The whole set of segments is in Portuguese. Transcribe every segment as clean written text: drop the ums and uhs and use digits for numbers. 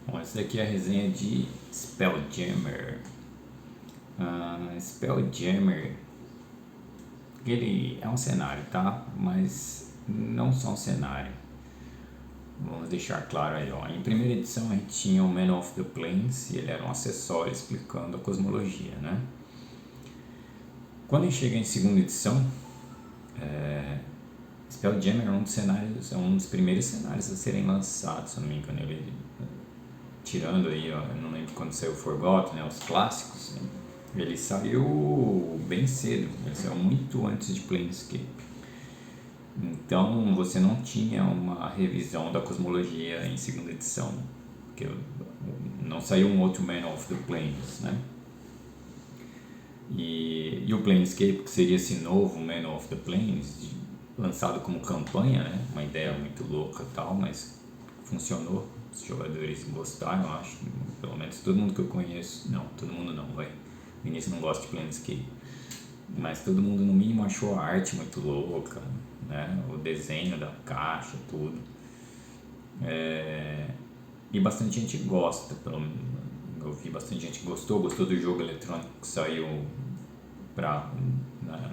Bom, essa daqui é a resenha de Spelljammer. Spelljammer, ele é um cenário, tá? Mas não só um cenário. Vamos deixar claro aí, ó. Em primeira edição a gente tinha o Man of the Plains e ele era um acessório explicando a cosmologia, né? Quando a gente chega em segunda edição, Spelljammer é um dos primeiros cenários a serem lançados, se eu não me engano. Ele, tirando aí, ó, eu não lembro quando saiu o Forgotten, né, os clássicos, ele saiu bem cedo, ele saiu muito antes de Planescape. Então você não tinha uma revisão da cosmologia em segunda edição, porque não saiu um outro Man of the Planes, né? E o Planescape, que seria esse novo Man of the Planes, lançado como campanha, né? Uma ideia muito louca e tal, mas funcionou. Os jogadores gostaram, eu acho. Pelo menos todo mundo que eu conheço. Não, todo mundo não, vai. No início não gosta de Planescape. Mas todo mundo, no mínimo, achou a arte muito louca, né? O desenho da caixa, tudo. E bastante gente gosta. Eu vi bastante gente que gostou do jogo eletrônico que saiu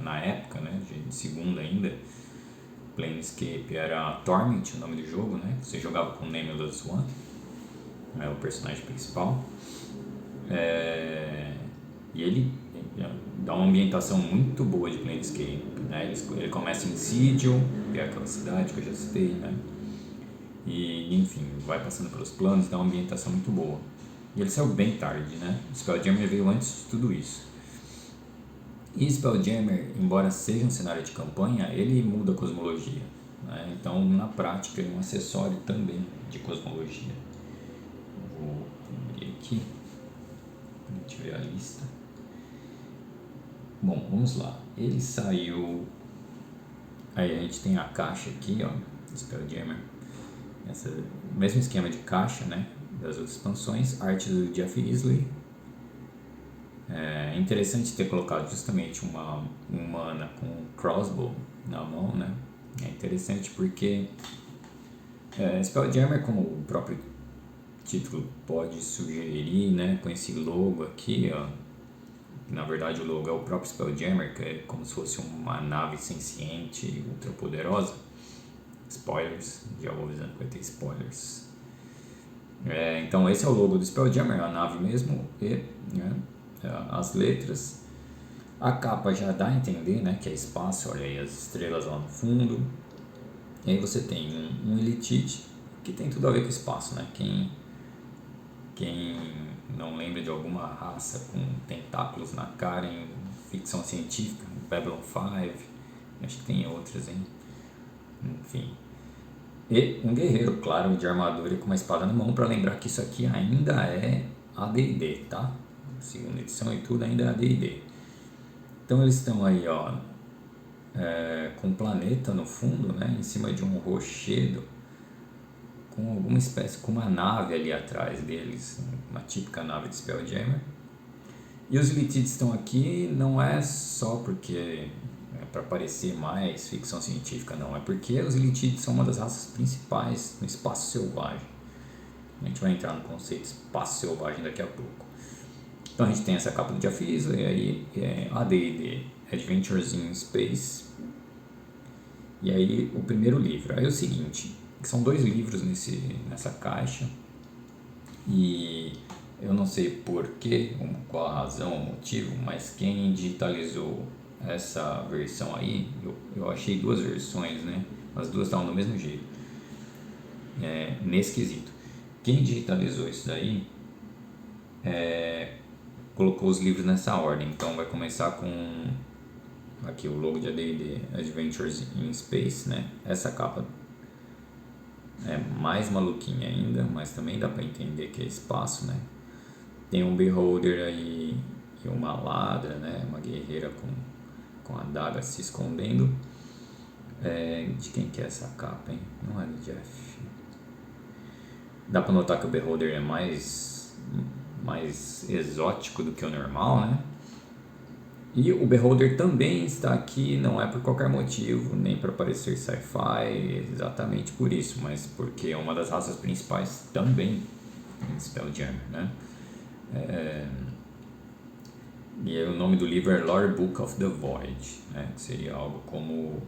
na época, né? De segunda ainda. Planescape era Torment, o nome do jogo, né? Você jogava com Nameless One, é o personagem principal. E ele dá uma ambientação muito boa de Planescape, né? Ele começa em Sigil, que é aquela cidade que eu já citei, né? E enfim, vai passando pelos planos, dá uma ambientação muito boa. E ele saiu bem tarde, né? O Spelljammer veio antes de tudo isso. E Spelljammer, embora seja um cenário de campanha, ele muda a cosmologia, né? Então, na prática, ele é um acessório também de cosmologia. Vou abrir aqui para a gente ver a lista. Bom, vamos lá. Ele saiu... Aí a gente tem a caixa aqui, ó, Spelljammer. Mesmo esquema de caixa, né, das outras expansões. Arte do Jeff Easley. É interessante ter colocado justamente uma humana com crossbow na mão, né? É interessante porque Spelljammer, como o próprio título pode sugerir, né? Com esse logo aqui, ó, na verdade o logo é o próprio Spelljammer, que é como se fosse uma nave senciente, ultra poderosa. Spoilers, já vou avisando que vai ter spoilers. Então esse é o logo do Spelljammer, a nave mesmo, e né, as letras. A capa já dá a entender, né, que é espaço, olha aí as estrelas lá no fundo. E aí você tem um Elitite, que tem tudo a ver com espaço, né? Quem não lembra de alguma raça com tentáculos na cara em ficção científica, Babylon 5, acho que tem outras, hein? Enfim. E um guerreiro, claro, de armadura e com uma espada na mão, para lembrar que isso aqui ainda é AD&D, tá? Segunda edição e tudo ainda é AD&D. Então eles estão aí, ó, com um planeta no fundo, né, em cima de um rochedo, com alguma espécie, com uma nave ali atrás deles, uma típica nave de Spelljammer. E os Elitides estão aqui não é só porque é para parecer mais ficção científica, não, é porque os Elitides são uma das raças principais no espaço selvagem. A gente vai entrar no conceito de espaço selvagem daqui a pouco. Então a gente tem essa capa do Jeff Easley, aí AD&D, Adventures in Space. E aí o primeiro livro. Aí é o seguinte, são 2 livros nessa caixa. E eu não sei porquê, qual a razão, o motivo, mas quem digitalizou essa versão aí, eu achei 2 versões, né? As duas estavam do mesmo jeito. Nesse quesito. Quem digitalizou isso daí colocou os livros nessa ordem. Então vai começar com aqui o logo de AD&D, Adventures in Space, né? Essa capa é mais maluquinha ainda, mas também dá para entender que é espaço, né? Tem um Beholder aí e uma ladra, né? Uma guerreira com a adaga se escondendo. De quem que é essa capa, hein? Não é do Jeff. Dá para notar que o Beholder é mais exótico do que o normal, né? E o Beholder também está aqui, não é por qualquer motivo, nem para parecer sci-fi, exatamente por isso, mas porque é uma das raças principais também em Spelljammer, né? E aí o nome do livro é Lore Book of the Void, né? Que seria algo como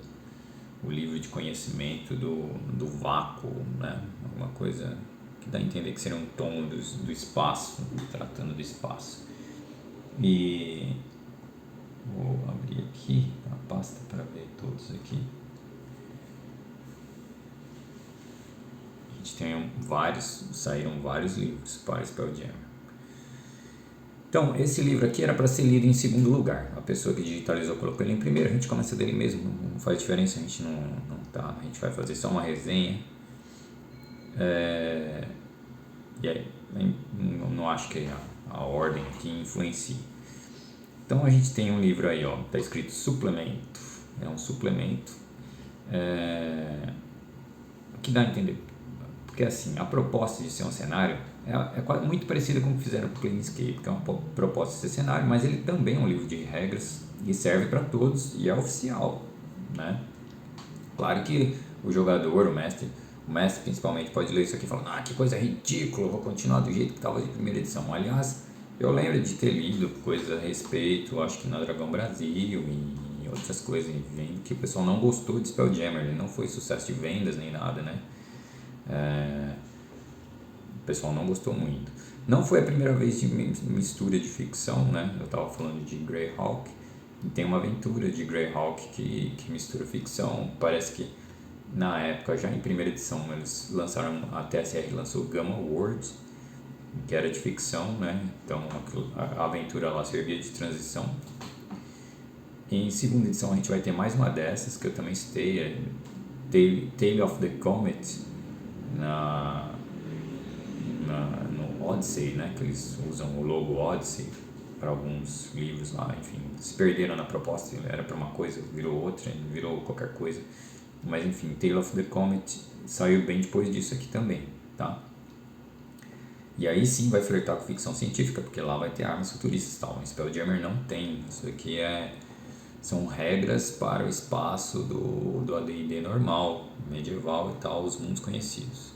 o livro de conhecimento do vácuo, né? Alguma coisa que dá a entender que seria um tom do espaço, tratando do espaço. E vou abrir aqui a pasta para ver todos aqui. A gente tem saíram vários livros para Spelljammer. Então, esse livro aqui era para ser lido em segundo lugar. A pessoa que digitalizou colocou ele em primeiro, a gente começa dele mesmo, não faz diferença, a gente a gente vai fazer só uma resenha. E aí, não acho que a ordem aqui influencia. Então a gente tem um livro aí, ó, tá escrito suplemento, é um suplemento, que dá a entender, porque assim, a proposta de ser um cenário é muito parecida com o que fizeram com o Planescape, que é uma proposta de ser cenário, mas ele também é um livro de regras e serve para todos e é oficial, né? Claro que o jogador, o mestre principalmente pode ler isso aqui e falar, que coisa ridícula, vou continuar do jeito que estava de primeira edição. Aliás, eu lembro de ter lido coisas a respeito, acho que na Dragão Brasil e outras coisas, vendo que o pessoal não gostou de Spelljammer, ele não foi sucesso de vendas nem nada, né? O pessoal não gostou muito. Não foi a primeira vez de mistura de ficção, né? Eu estava falando de Greyhawk, e tem uma aventura de Greyhawk que mistura ficção. Parece que na época, já em primeira edição, eles lançaram, a TSR lançou Gamma World, que era de ficção, né? Então a aventura lá servia de transição. Em segunda edição a gente vai ter mais uma dessas, que eu também citei, Tale of the Comet, no Odyssey, né? Que eles usam o logo Odyssey para alguns livros lá, enfim, se perderam na proposta, era para uma coisa, virou outra, virou qualquer coisa. Mas enfim, Tale of the Comet saiu bem depois disso aqui também, tá? E aí sim vai flertar com ficção científica, porque lá vai ter armas futuristas e tal. O Spelljammer não tem, isso aqui são regras para o espaço do AD&D normal, medieval e tal, os mundos conhecidos.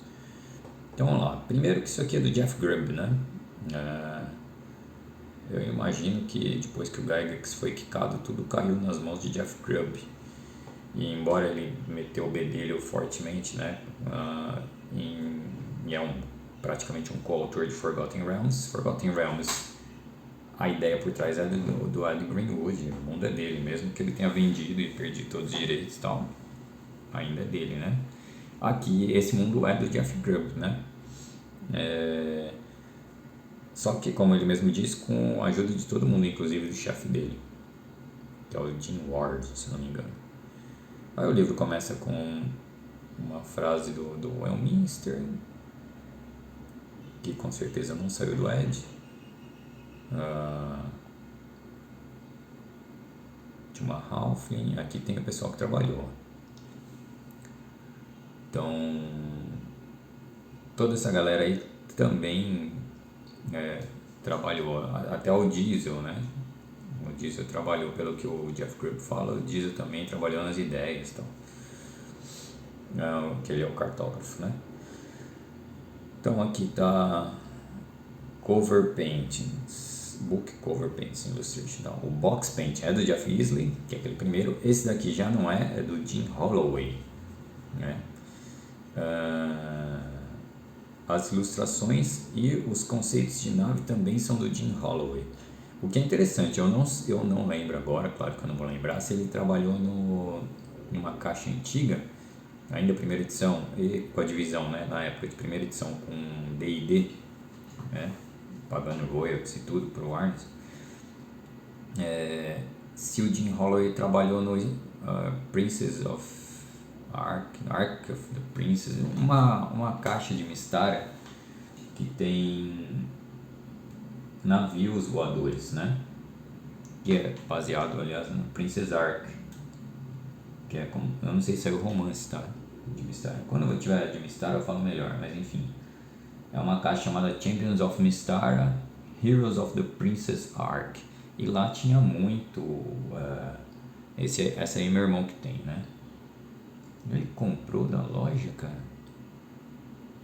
Então vamos lá, primeiro que isso aqui é do Jeff Grubb, né? Eu imagino que depois que o Gygax foi quicado, tudo caiu nas mãos de Jeff Grubb. E embora ele meteu o bedelho fortemente, né? E é praticamente um coautor de Forgotten Realms. Forgotten Realms, a ideia por trás é do Ed Greenwood, o mundo é dele, mesmo que ele tenha vendido e perdido todos os direitos e tal, ainda é dele, né? Aqui, esse mundo é do Jeff Grubb, né? Só que, como ele mesmo disse, com a ajuda de todo mundo, inclusive do chefe dele, que é o Jim Ward, se não me engano. Aí o livro começa com uma frase do Elminster, que com certeza não saiu do Ed, de uma Halfling. Aqui tem o pessoal que trabalhou. Então, toda essa galera aí também trabalhou, até o Diesel, né? O Diesel trabalhou, pelo que o Jeff Grubb fala, o Diesel também trabalhou nas ideias, então, que ele é o cartógrafo, né? Então aqui tá Cover Paintings, Book Cover Paintings Illustration. Então, o Box Paint é do Jeff Easley, que é aquele primeiro. Esse daqui já não é do Jim Holloway, né? As ilustrações e os conceitos de nave também são do Jim Holloway. O que é interessante, eu não lembro agora, claro que eu não vou lembrar, se ele trabalhou numa caixa antiga, ainda primeira edição, e com a divisão, né, na época de primeira edição com D&D, né, pagando royalties e tudo pro Warnes. Se o Jim Holloway trabalhou no Princess of Ark of the Princess, uma caixa de Mystara que tem navios voadores, né? Que é baseado, aliás, no Princess Ark, que é como, eu não sei se é o romance, tá? De Mystara. Quando eu tiver de Mystara eu falo melhor, mas enfim, é uma caixa chamada Champions of Mystara, Heroes of the Princess Ark, e lá tinha muito essa aí é meu irmão que tem, né? Ele comprou da loja, cara.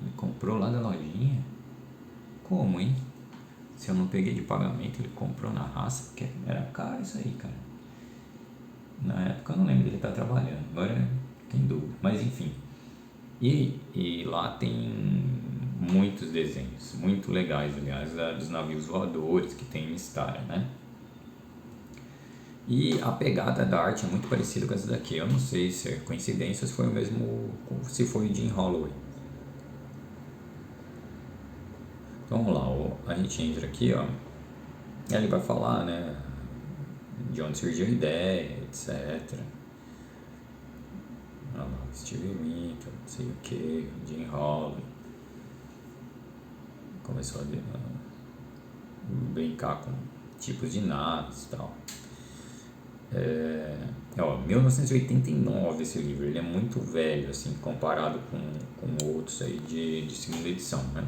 Ele comprou lá da lojinha. como, hein? Se eu não peguei de pagamento, ele comprou na raça, porque era caro isso aí, cara. Na época eu não lembro dele estar trabalhando, agora tem dúvida, mas enfim. E lá tem muitos desenhos, muito legais, aliás, dos navios voadores que tem em Mystara, né? E a pegada da arte é muito parecida com essa daqui. Eu não sei se é coincidência ou se foi o mesmo, se foi o Jim Holloway. Então vamos lá, a gente entra aqui, ó. Ele vai falar, né, de onde surgiu a ideia, etc. Steve Winter, não sei o que, Jim Holloway. Começou a brincar com tipos de naves e tal. 1989 esse livro, ele é muito velho, assim, comparado com outros aí de segunda edição, né?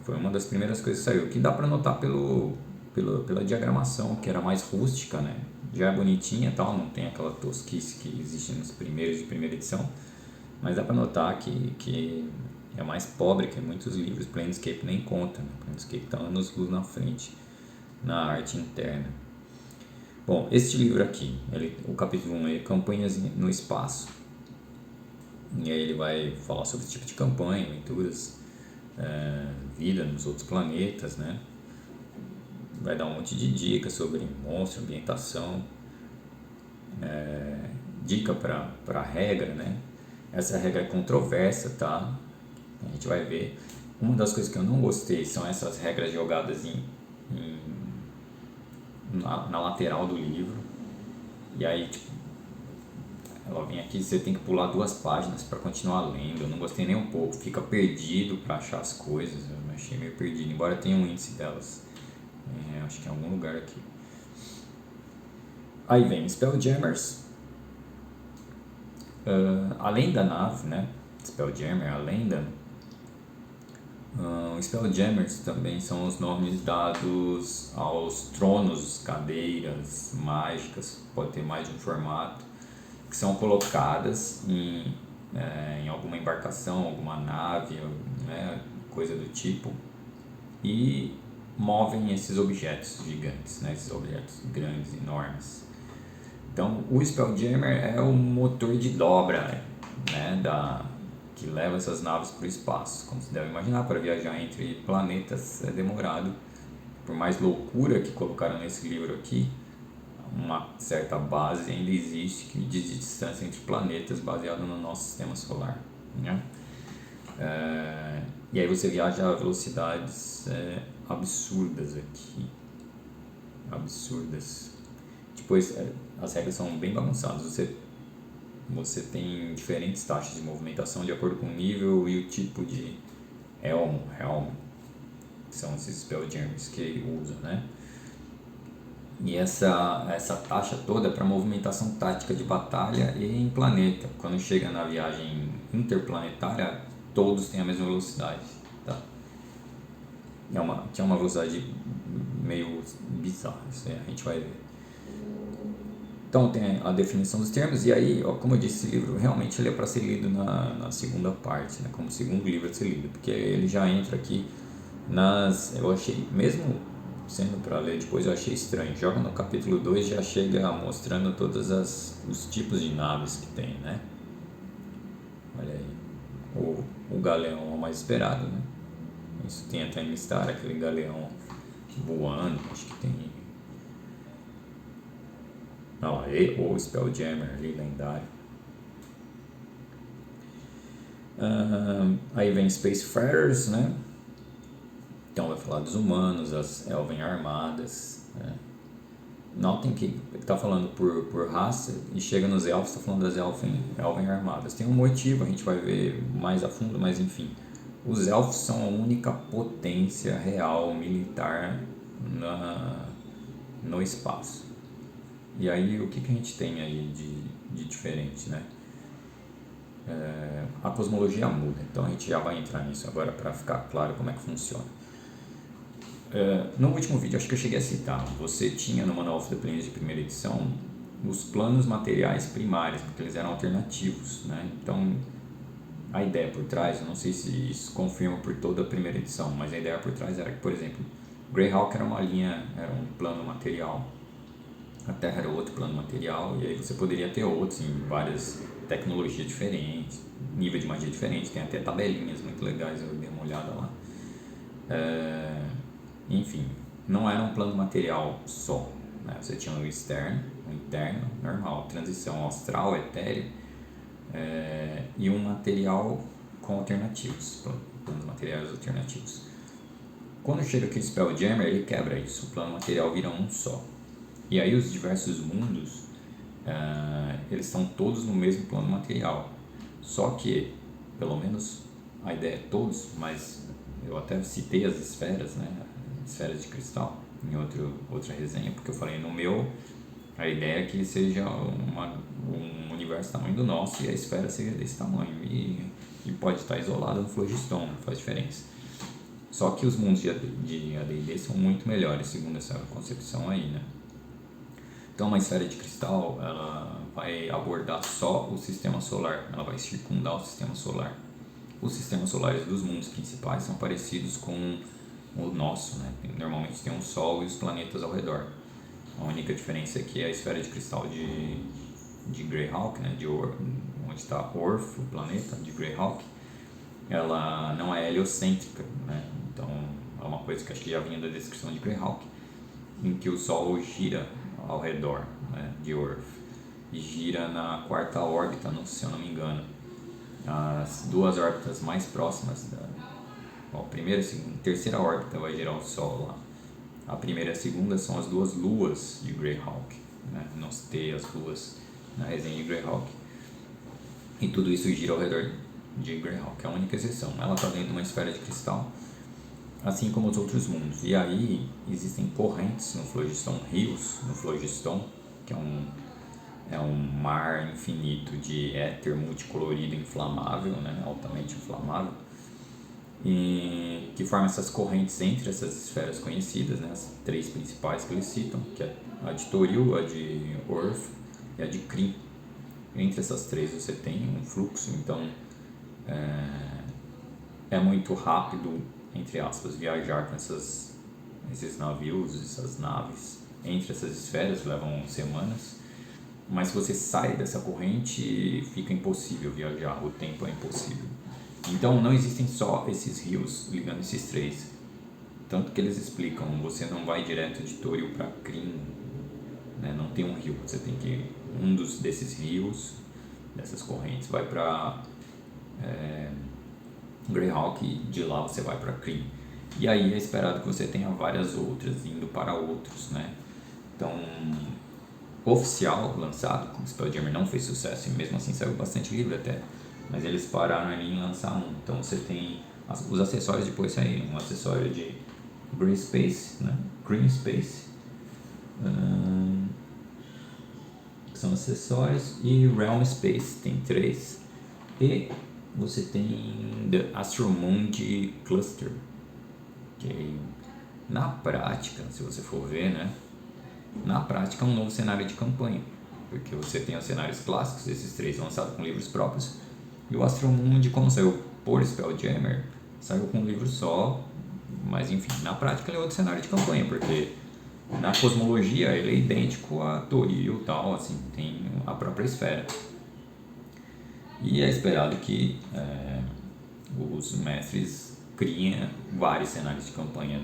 Foi uma das primeiras coisas que saiu, que dá para notar pela diagramação, que era mais rústica, né? Já é bonitinha e tal, não tem aquela tosquice que existe nos primeiros de primeira edição, mas dá para notar que é mais pobre que muitos livros. Planescape nem conta, né? Planescape está anos-luz na frente na arte interna. Bom, este livro aqui, o capítulo 1 é Campanhas no Espaço, e aí ele vai falar sobre esse tipo de campanha, aventuras, vida nos outros planetas, né? Vai dar um monte de dicas sobre monstro, ambientação, dica para regra, né? Essa regra é controversa, tá? A gente vai ver. Uma das coisas que eu não gostei são essas regras jogadas na lateral do livro, e aí tipo, ela vem aqui, você tem que pular 2 páginas para continuar lendo. Eu não gostei nem um pouco, fica perdido para achar as coisas, eu me achei meio perdido, embora tenha um índice delas, acho que em algum lugar aqui. Aí vem Spelljammers, além da nave, né? Spelljammer, a lenda. Spelljammers também são os nomes dados aos tronos, cadeiras mágicas, pode ter mais de um formato, que são colocadas em alguma embarcação, alguma nave, né, coisa do tipo, e movem esses objetos gigantes, né, esses objetos grandes, enormes. Então, o Spelljammer é o motor de dobra, né, que leva essas naves para o espaço. Como você deve imaginar, para viajar entre planetas é demorado. Por mais loucura que colocaram nesse livro aqui, uma certa base ainda existe que diz de distância entre planetas baseado no nosso sistema solar, né? E aí você viaja a velocidades absurdas aqui, absurdas. Depois as regras são bem bagunçadas. Você tem diferentes taxas de movimentação de acordo com o nível e o tipo de Helm, que são esses Spelljammers que ele usa, né? E essa taxa toda é para movimentação tática de batalha e em planeta. Quando chega na viagem interplanetária, todos têm a mesma velocidade, tá? Que é uma velocidade meio bizarra, isso aí a gente vai ver. Então tem a definição dos termos, e aí, ó, como eu disse, esse livro realmente ele é para ser lido na segunda parte, né, como segundo livro a ser lido, porque ele já entra aqui eu achei, mesmo sendo para ler depois, eu achei estranho. Joga no capítulo 2, já chega mostrando todos os tipos de naves que tem, né? Olha aí, o galeão é o mais esperado, né? Isso tem até em Mystara, aquele galeão voando, acho que tem. Não, o Spelljammer ali, lendário. Aí vem Spacefarers, né? Então vai falar dos humanos, as Elven armadas, né? Notem que está falando por raça e chega nos elfos, está falando das Elven armadas. Tem um motivo, a gente vai ver mais a fundo, mas enfim. Os elfos são a única potência real militar no espaço. E aí o que a gente tem aí de diferente, né? A cosmologia muda, então a gente já vai entrar nisso agora para ficar claro como é que funciona. No último vídeo, acho que eu cheguei a citar, você tinha no Manual of the Planes de primeira edição os planos materiais primários, porque eles eram alternativos, né? Então a ideia por trás, eu não sei se isso confirma por toda a primeira edição, mas a ideia por trás era que, por exemplo, Greyhawk era uma linha, era um plano material, a Terra era outro plano material, e aí você poderia ter outros em várias tecnologias diferentes, nível de magia diferente, tem até tabelinhas muito legais, eu dei uma olhada lá. Enfim, não era um plano material só, né? Você tinha o externo, o interno, normal, transição astral, etéreo, e um material com alternativos, planos materiais alternativos. Quando chega aqui o Spelljammer, ele quebra isso, o plano material vira um só. E aí os diversos mundos, eles estão todos no mesmo plano material. Só que, pelo menos a ideia é todos, mas eu até citei as esferas, né? Esferas de cristal, em outra resenha, porque eu falei no meu, a ideia é que seja um universo do tamanho do nosso e a esfera seja desse tamanho. E pode estar isolada no Phlogiston, não faz diferença. Só que os mundos de AD&D são muito melhores, segundo essa concepção aí, né? Então, uma esfera de cristal, ela vai abordar só o sistema solar, ela vai circundar o sistema solar. Os sistemas solares dos mundos principais são parecidos com o nosso, né? Normalmente tem um Sol e os planetas ao redor. A única diferença é que a esfera de cristal de Greyhawk, né? Onde está Orth, o planeta de Greyhawk, ela não é heliocêntrica, né? Então, é uma coisa que acho que já vinha da descrição de Greyhawk, em que o Sol gira ao redor, né, de Orth, e gira na quarta órbita, se eu não me engano. As duas órbitas mais próximas, primeira e segunda, terceira órbita vai girar o Sol lá. A primeira e a segunda são as duas luas de Greyhawk, né? Nós temos as luas na resenha de Greyhawk. E tudo isso gira ao redor de Greyhawk, é a única exceção. Ela está dentro de uma esfera de cristal, assim como os outros mundos. E aí existem correntes no Phlogiston, rios no Phlogiston, que é um mar infinito de éter multicolorido inflamável, né? Altamente inflamável, e que forma essas correntes entre essas esferas conhecidas, né? As três principais que eles citam, que é a de Toril, a de Orth e a de Kryn. Entre essas três você tem um fluxo, então é muito rápido, entre aspas, viajar com esses navios, essas naves entre essas esferas, levam semanas. Mas se você sai dessa corrente, fica impossível viajar, o tempo é impossível. Então não existem só esses rios ligando esses três. Tanto que eles explicam, você não vai direto de Toril para Kryn, né? Não tem um rio, você tem que desses rios, dessas correntes, vai para Greyhawk e de lá você vai para Kryn. E aí é esperado que você tenha várias outras indo para outros, né? Então, oficial lançado, como Spelljammer não fez sucesso e mesmo assim saiu bastante livro até, mas eles pararam ali em lançar um. Então você tem os acessórios, depois saíram um acessório de Grey Space, né? Green Space, que são acessórios, e Realm Space, tem 3, e você tem The Astromundi Cluster, que na prática, se você for ver, né, na prática é um novo cenário de campanha, porque você tem os cenários clássicos, esses 3 lançados com livros próprios, e o Astromundi, como saiu por Spelljammer, saiu com um livro só, mas enfim, na prática ele é outro cenário de campanha, porque na cosmologia ele é idêntico a Toril e tal, assim, tem a própria esfera. E é esperado que os mestres criem vários cenários de campanha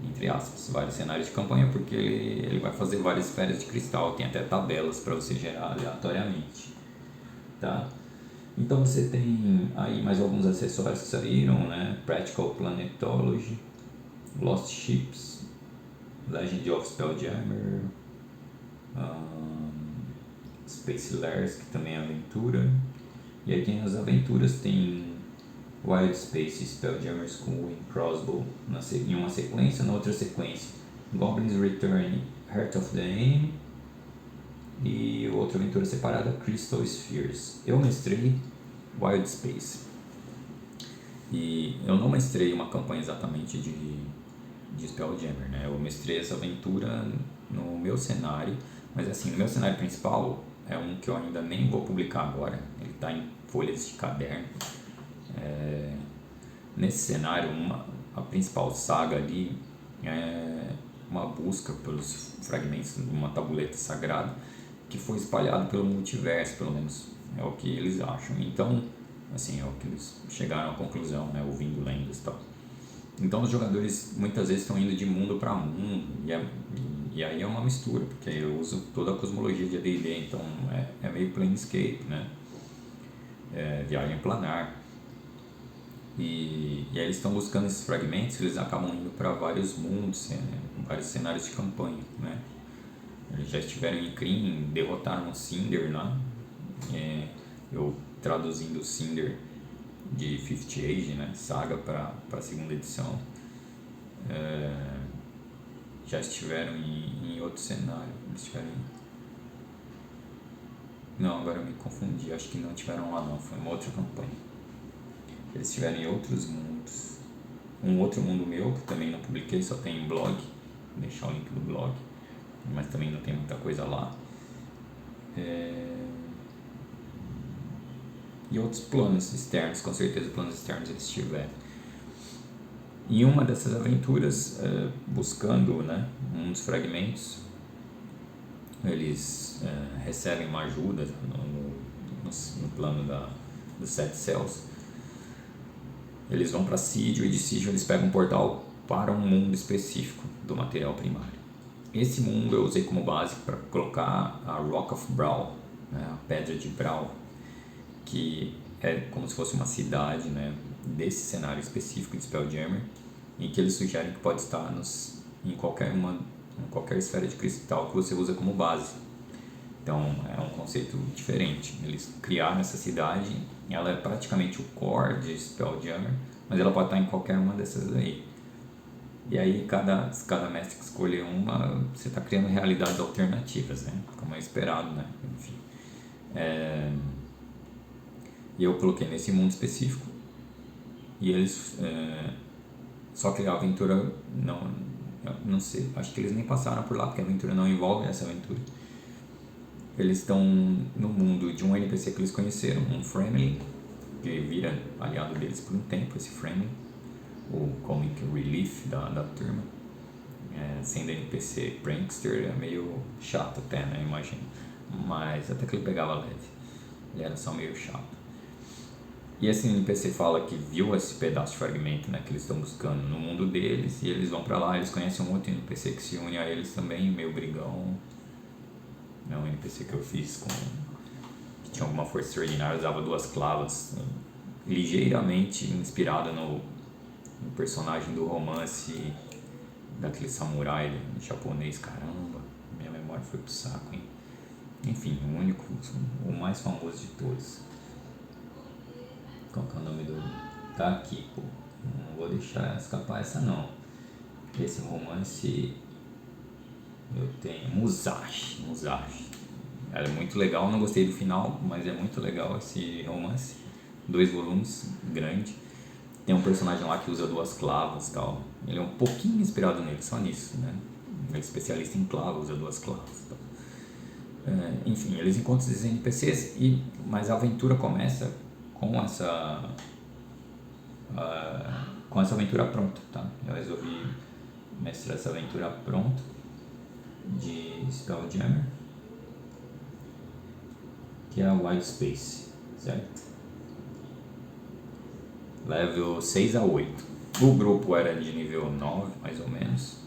entre aspas, vários cenários de campanha, porque ele vai fazer várias esferas de cristal, tem até tabelas para você gerar aleatoriamente, tá? Então você tem aí mais alguns acessórios que saíram, né? Practical Planetology, Lost Ships, Legend of Spelljammer, Space Lairs, que também é aventura. E aí tem as aventuras, tem Wild Space, Spelljammer School e Crossbow em uma sequência, na outra sequência Goblins Return, Heart of the Aim, e outra aventura separada, Crystal Spheres. Eu mestrei Wild Space, e eu não mestrei uma campanha exatamente de Spelljammer, né? Eu mestrei essa aventura no meu cenário, mas assim, no meu cenário principal é um que eu ainda nem vou publicar agora, ele está em folhas de caderno. Nesse cenário, a principal saga ali é uma busca pelos fragmentos de uma tabuleta sagrada que foi espalhado pelo multiverso, pelo menos é o que eles acham. Então, assim, é o que eles chegaram à conclusão, né, ouvindo lendas e tal. Então, os jogadores muitas vezes estão indo de mundo para mundo, e aí é uma mistura, porque eu uso toda a cosmologia de AD&D, então é meio Planescape, né? Viagem planar. E aí eles estão buscando esses fragmentos, eles acabam indo para vários mundos, vários cenários de campanha, né? Eles já estiveram em Kryn, derrotaram o Cinder lá, eu traduzindo o Cinder de Fifth Age, né? Saga para a segunda edição. Já estiveram em outro cenário, eles estiveram Não, agora eu me confundi, acho que não tiveram lá não, foi uma outra campanha. Eles estiveram em outros mundos. Um outro mundo meu, que também não publiquei, só tem em blog. Vou deixar o link do blog. Mas também não tem muita coisa lá. E outros planos externos, com certeza planos externos eles tiveram. Em uma dessas aventuras, buscando, né, um dos fragmentos, eles recebem uma ajuda no plano dos 7 céus. Eles vão para Sídio e de Sídio eles pegam um portal para um mundo específico do material primário. Esse mundo eu usei como base para colocar a Rock of Brawl, né, a Pedra de Brawl, que é como se fosse uma cidade, né, desse cenário específico de Spelljammer, em que eles sugerem que pode estar em qualquer esfera de cristal que você usa como base. Então é um conceito diferente. Eles criaram essa cidade, ela é praticamente o core de Spelljammer, mas ela pode estar em qualquer uma dessas aí. E aí cada mestre que escolher uma, você está criando realidades alternativas, né? Como é esperado, né? Enfim. E eu coloquei nesse mundo específico e eles só que a aventura não sei, acho que eles nem passaram por lá porque a aventura não envolve essa aventura. Eles estão no mundo de um NPC que eles conheceram, um Fremling, que vira aliado deles por um tempo, esse Fremling, o Comic Relief da turma. Sendo NPC prankster, é meio chato até, né, imagino, mas até que ele pegava leve, ele era só meio chato. E esse NPC fala que viu esse pedaço de fragmento, né, que eles estão buscando no mundo deles, e eles vão pra lá, eles conhecem um outro NPC que se une a eles também, meio brigão. É um NPC que eu fiz que tinha alguma força extraordinária, usava 2 clavas, ligeiramente inspirado no personagem do romance daquele samurai japonês. Caramba, minha memória foi pro saco, hein? Enfim, o mais famoso de todos. Qual que é o nome do... Tá aqui, pô. Não vou deixar escapar essa não. Esse romance eu tenho Musashi. Era muito legal, não gostei do final, mas é muito legal esse romance. 2 volumes, grande. Tem um personagem lá que usa 2 clavas e tal. Ele é um pouquinho inspirado nele, só nisso, né? Ele é especialista em clavos, usa 2 clavas e tal. Enfim, eles encontram esses NPCs, mas a aventura começa com essa aventura pronta, tá? Eu resolvi mestrar essa aventura pronta de Spelljammer, que é a Wild Space, certo? Level 6 a 8. O grupo era de nível 9, mais ou menos.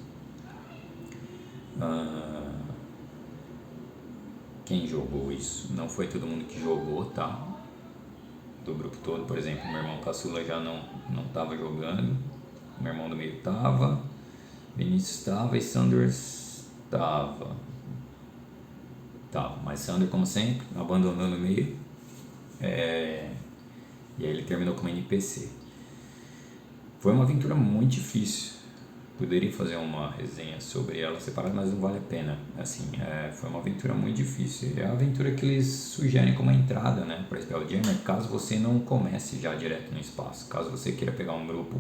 Quem jogou isso? Não foi todo mundo que jogou, tá? Do grupo todo, por exemplo, meu irmão caçula já não tava jogando, meu irmão do meio tava, Vinícius tava e Sanders tava, mas Sanders, como sempre, abandonou no meio, e aí ele terminou como NPC. Foi uma aventura muito difícil, poderia fazer uma resenha sobre ela separada, mas não vale a pena. Assim, foi uma aventura muito difícil. É a aventura que eles sugerem como entrada, né, para Spelljammer, caso você não comece já direto no espaço. Caso você queira pegar um grupo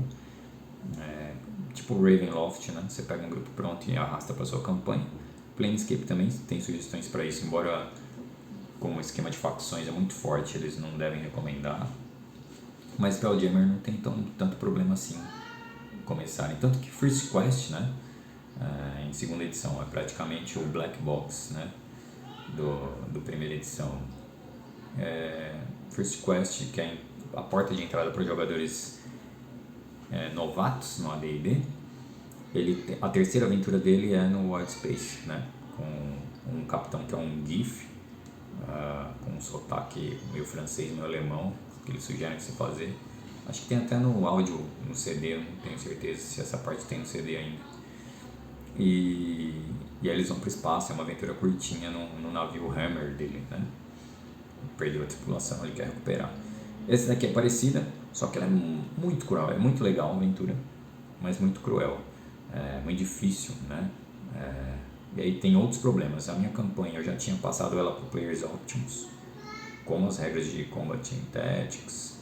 tipo Ravenloft, né, você pega um grupo pronto e arrasta para sua campanha. Planescape também tem sugestões para isso, embora como o esquema de facções é muito forte, eles não devem recomendar. Mas Spelljammer não tem tanto problema assim começarem. Tanto que First Quest, né, em segunda edição, é praticamente o Black Box, né, do primeira edição. First Quest, que é a porta de entrada para jogadores novatos no AD&D. A terceira aventura dele é no Wild Space, né, com um capitão que é um GIF, com um sotaque meio francês, meio alemão, que eles sugerem que você fazer. Acho que tem até no áudio, no CD, eu não tenho certeza se essa parte tem no CD ainda. E aí eles vão para o espaço, é uma aventura curtinha no navio Hammer dele, né? Perdeu a tripulação, ele quer recuperar. Essa daqui é parecida, só que ela é muito cruel, é muito legal a aventura, mas muito cruel, muito difícil, né? E aí tem outros problemas. A minha campanha eu já tinha passado ela para o Players Options, com as regras de Combat and Tactics,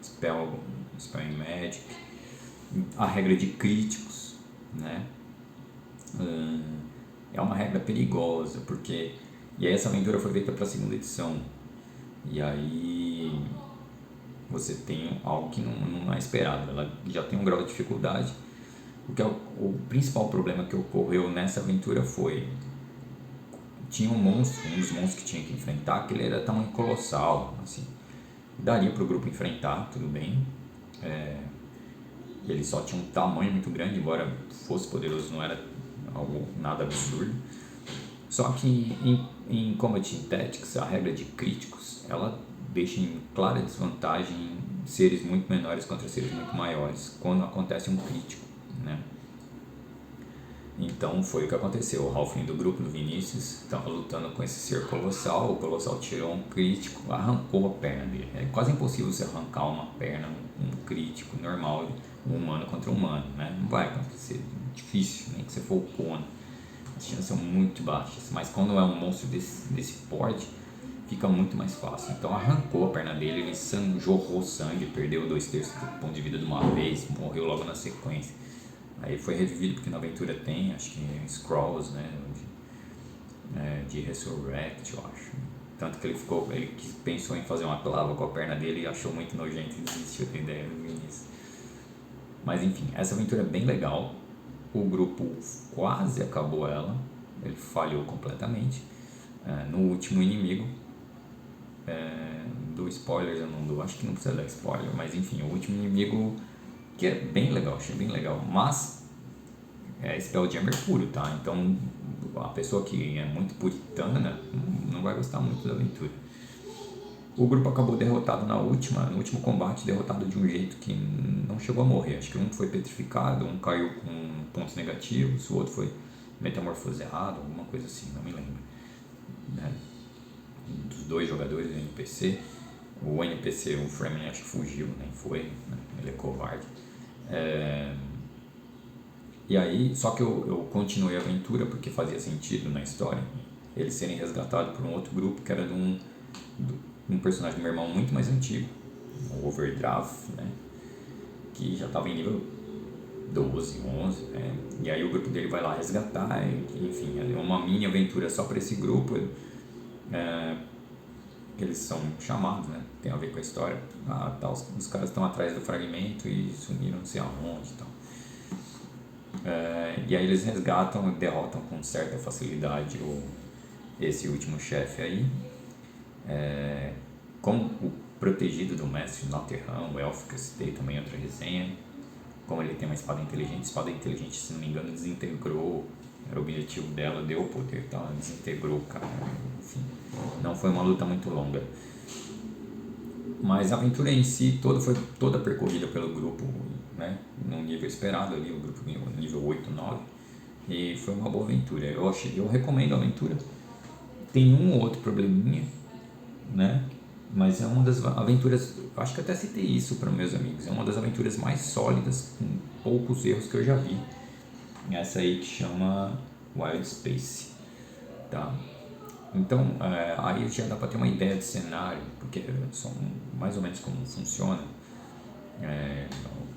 Spell and Magic, a regra de críticos, né? É uma regra perigosa, porque... E aí essa aventura foi feita para a segunda edição, e aí você tem algo que não é esperado, ela já tem um grau de dificuldade. O principal problema que ocorreu nessa aventura foi... Tinha um monstro, um dos monstros que tinha que enfrentar, que ele era tamanho colossal, assim. Daria para o grupo enfrentar, tudo bem. Ele só tinha um tamanho muito grande, embora fosse poderoso, não era algo nada absurdo. Só que em Combat Tactics, a regra de críticos, ela deixa em clara desvantagem seres muito menores contra seres muito maiores, quando acontece um crítico, né? Então foi o que aconteceu. O Halfling do grupo, do Vinícius, estava lutando com esse ser colossal. O colossal tirou um crítico, arrancou a perna dele. É quase impossível você arrancar uma perna, um crítico normal, um humano contra um humano, né? Não vai acontecer, é difícil, nem que você for o Conan. As chances são muito baixas, mas quando é um monstro desse porte, fica muito mais fácil. Então arrancou a perna dele, ele jorrou sangue, perdeu 2/3 do ponto de vida de uma vez, morreu logo na sequência. Aí foi revivido porque na aventura tem, acho que Scrolls, né, de Resurrect, eu acho. Tanto que ele pensou em fazer uma clava com a perna dele e achou muito nojento e desistiu da ideia no início. Mas enfim, essa aventura é bem legal. O grupo quase acabou ela, ele falhou completamente. No último inimigo, do spoilers eu não dou, acho que não precisa dar spoiler, mas enfim, o último inimigo, que é bem legal, achei bem legal, mas é Spelljammer puro, tá? Então a pessoa que é muito puritana não vai gostar muito da aventura. O grupo acabou derrotado no último combate, derrotado de um jeito que não chegou a morrer. Acho que um foi petrificado, um caiu com pontos negativos, o outro foi metamorfoseado, alguma coisa assim, não me lembro, né? Dos dois jogadores do NPC. O NPC, o Fremen, acho que fugiu, nem foi, né? Ele é covarde. E aí, só que eu continuei a aventura porque fazia sentido na história eles serem resgatados por um outro grupo que era de um personagem do meu irmão muito mais antigo, o Overdrav, né? Que já estava em nível 12, 11, né? E aí o grupo dele vai lá resgatar, enfim, é uma mini aventura só para esse grupo. Eles são chamados, né? Tem a ver com a história. Os caras estão atrás do fragmento e sumiram não sei aonde e tal. E aí eles resgatam e derrotam com certa facilidade esse último chefe aí. Como o protegido do mestre Notterham, o elfo que eu citei também em outra resenha, como ele tem uma espada inteligente, se não me engano desintegrou, era o objetivo dela, deu o poder e tal, desintegrou o cara, enfim, não foi uma luta muito longa. Mas a aventura em si foi toda percorrida pelo grupo, né, no nível esperado ali, o grupo nível 8, 9, e foi uma boa aventura. Eu recomendo a aventura. Tem um ou outro probleminha, né, mas é uma das aventuras, acho que até citei isso para meus amigos, é uma das aventuras mais sólidas, com poucos erros que eu já vi. Essa aí que chama Wild Space, tá? Então, aí já dá para ter uma ideia de cenário, porque são mais ou menos como funciona.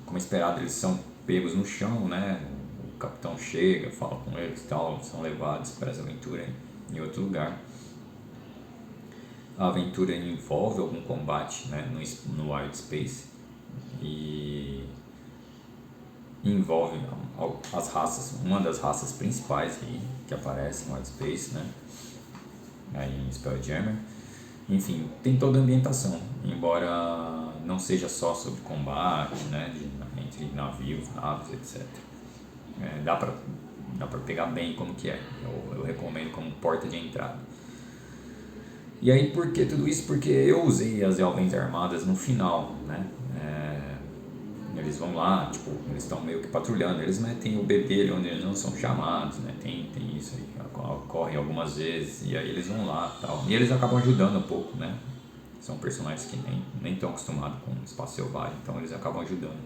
Como esperado, eles são pegos no chão, né? O capitão chega, fala com eles e tal, são levados para essa aventura em outro lugar. a aventura envolve algum combate, né, no Wild Space e envolve as raças, uma das raças principais aí, que aparece no Wild Space, né, aí em Spelljammer. Enfim, tem toda a ambientação, embora não seja só sobre combate, né, entre navios, naves, etc. Dá pra pegar bem como que é, eu recomendo como porta de entrada. E aí, por que tudo isso? Porque eu usei as Elvens Armadas no final, né? Eles vão lá, tipo, eles estão meio que patrulhando, eles metem o bedelho onde eles não são chamados, né? Tem isso aí, ocorre algumas vezes, e aí eles vão lá e tal. E eles acabam ajudando um pouco, né? São personagens que nem estão acostumados com o espaço selvagem, então eles acabam ajudando.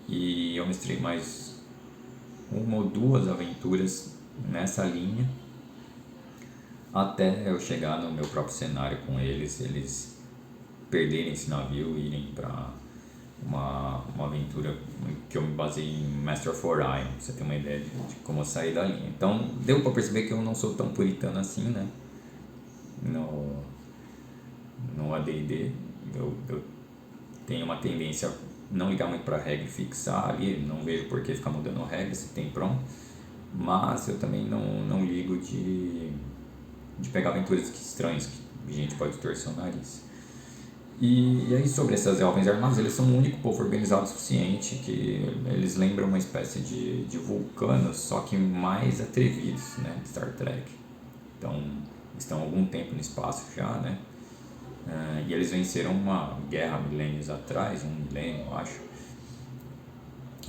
E eu mestrei mais uma ou duas aventuras nessa linha, até eu chegar no meu próprio cenário com eles perderem esse navio e irem para uma aventura que eu me baseei em Master of Orion, pra você ter uma ideia de como eu saí da linha. Então deu para perceber que eu não sou tão puritano assim, né? No AD&D eu tenho uma tendência a não ligar muito para regra e fixar ali, não vejo por que ficar mudando regra se tem pronto, mas eu também não ligo de pegar aventuras estranhas que a gente pode torcer o nariz. E aí, sobre essas Elvens Armadas, eles são um único povo organizado o suficiente, que eles lembram uma espécie de vulcanos, só que mais atrevidos, né, de Star Trek. Então, eles estão há algum tempo no espaço já, né, e eles venceram uma guerra milênios atrás, um milênio, eu acho,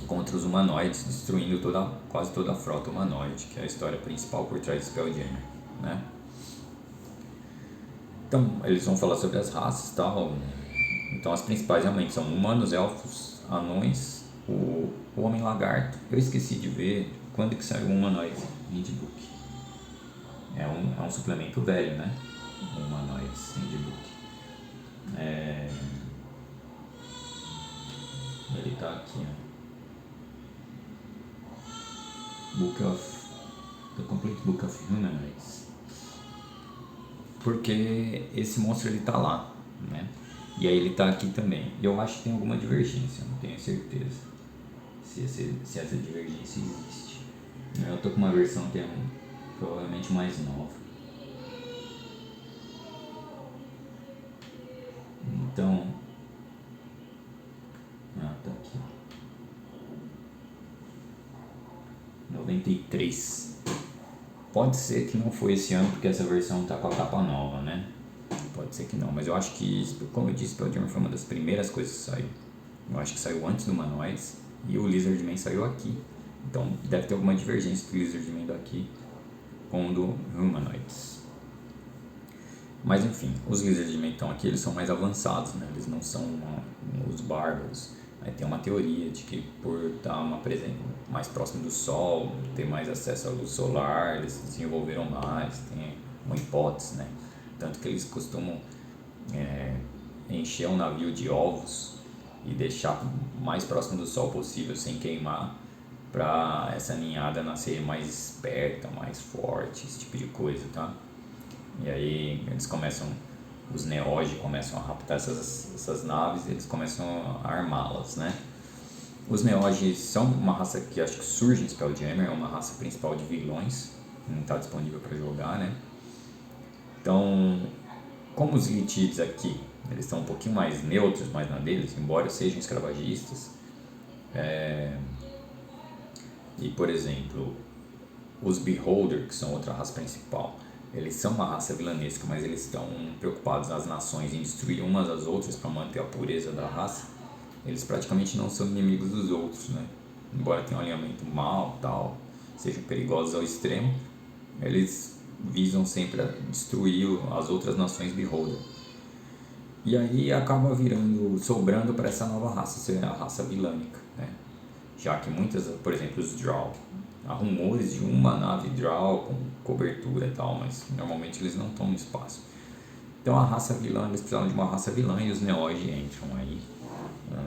contra os humanoides, destruindo quase toda a frota humanoide, que é a história principal por trás do Spelljammer, né. Então, eles vão falar sobre as raças e tal. Então, as principais realmente são humanos, elfos, anões, o Homem-Lagarto. Eu esqueci de ver quando que saiu o Humanoid Handbook. É um suplemento velho, né? O Humanoid Handbook. Ele tá aqui, ó. The Complete Book of Humanoids. Porque esse monstro ele tá lá, né? E aí ele tá aqui também. E eu acho que tem alguma divergência, não tenho certeza se essa divergência existe. Eu tô com uma versão que é provavelmente mais nova. Então, tá aqui. 93. Pode ser que não foi esse ano, porque essa versão tá com a capa nova, né? Pode ser que não, mas eu acho que, como eu disse, Spelljammer foi uma das primeiras coisas que saiu. Eu acho que saiu antes do Humanoids e o Lizardman saiu aqui. Então deve ter alguma divergência do Lizardman daqui com o do Humanoids. Mas enfim, os Lizardmen estão aqui, eles são mais avançados, né? Eles não são os bárbaros. Aí tem uma teoria de que por estar mais próximo do Sol, ter mais acesso à luz solar, eles se desenvolveram mais, tem uma hipótese, né? Tanto que eles costumam encher um navio de ovos e deixar mais próximo do Sol possível, sem queimar, para essa ninhada nascer mais esperta, mais forte, esse tipo de coisa, tá? E aí os Neogi começam a raptar essas naves e eles começam a armá-las, né? Os Neogi são uma raça que acho que surge em Spelljammer, é uma raça principal de vilões, não está disponível para jogar, né? Então, como os Litids aqui, eles estão um pouquinho mais neutros, mais na deles, embora sejam escravagistas, e por exemplo, os Beholder, que são outra raça principal, eles são uma raça vilanesca, mas eles estão preocupados nas nações em destruir umas às outras para manter a pureza da raça. Eles praticamente não são inimigos dos outros, né? Embora tenham um alinhamento mal, tal, sejam perigosos ao extremo, eles visam sempre destruir as outras nações Beholder. E aí acaba sobrando para essa nova raça, ser a raça vilânica, né? Já que muitas, por exemplo, os Drow, há rumores de uma nave Drow com cobertura e tal, mas normalmente eles não estão no espaço. Então a raça vilã, eles precisavam de uma raça vilã e os Neogi entram aí.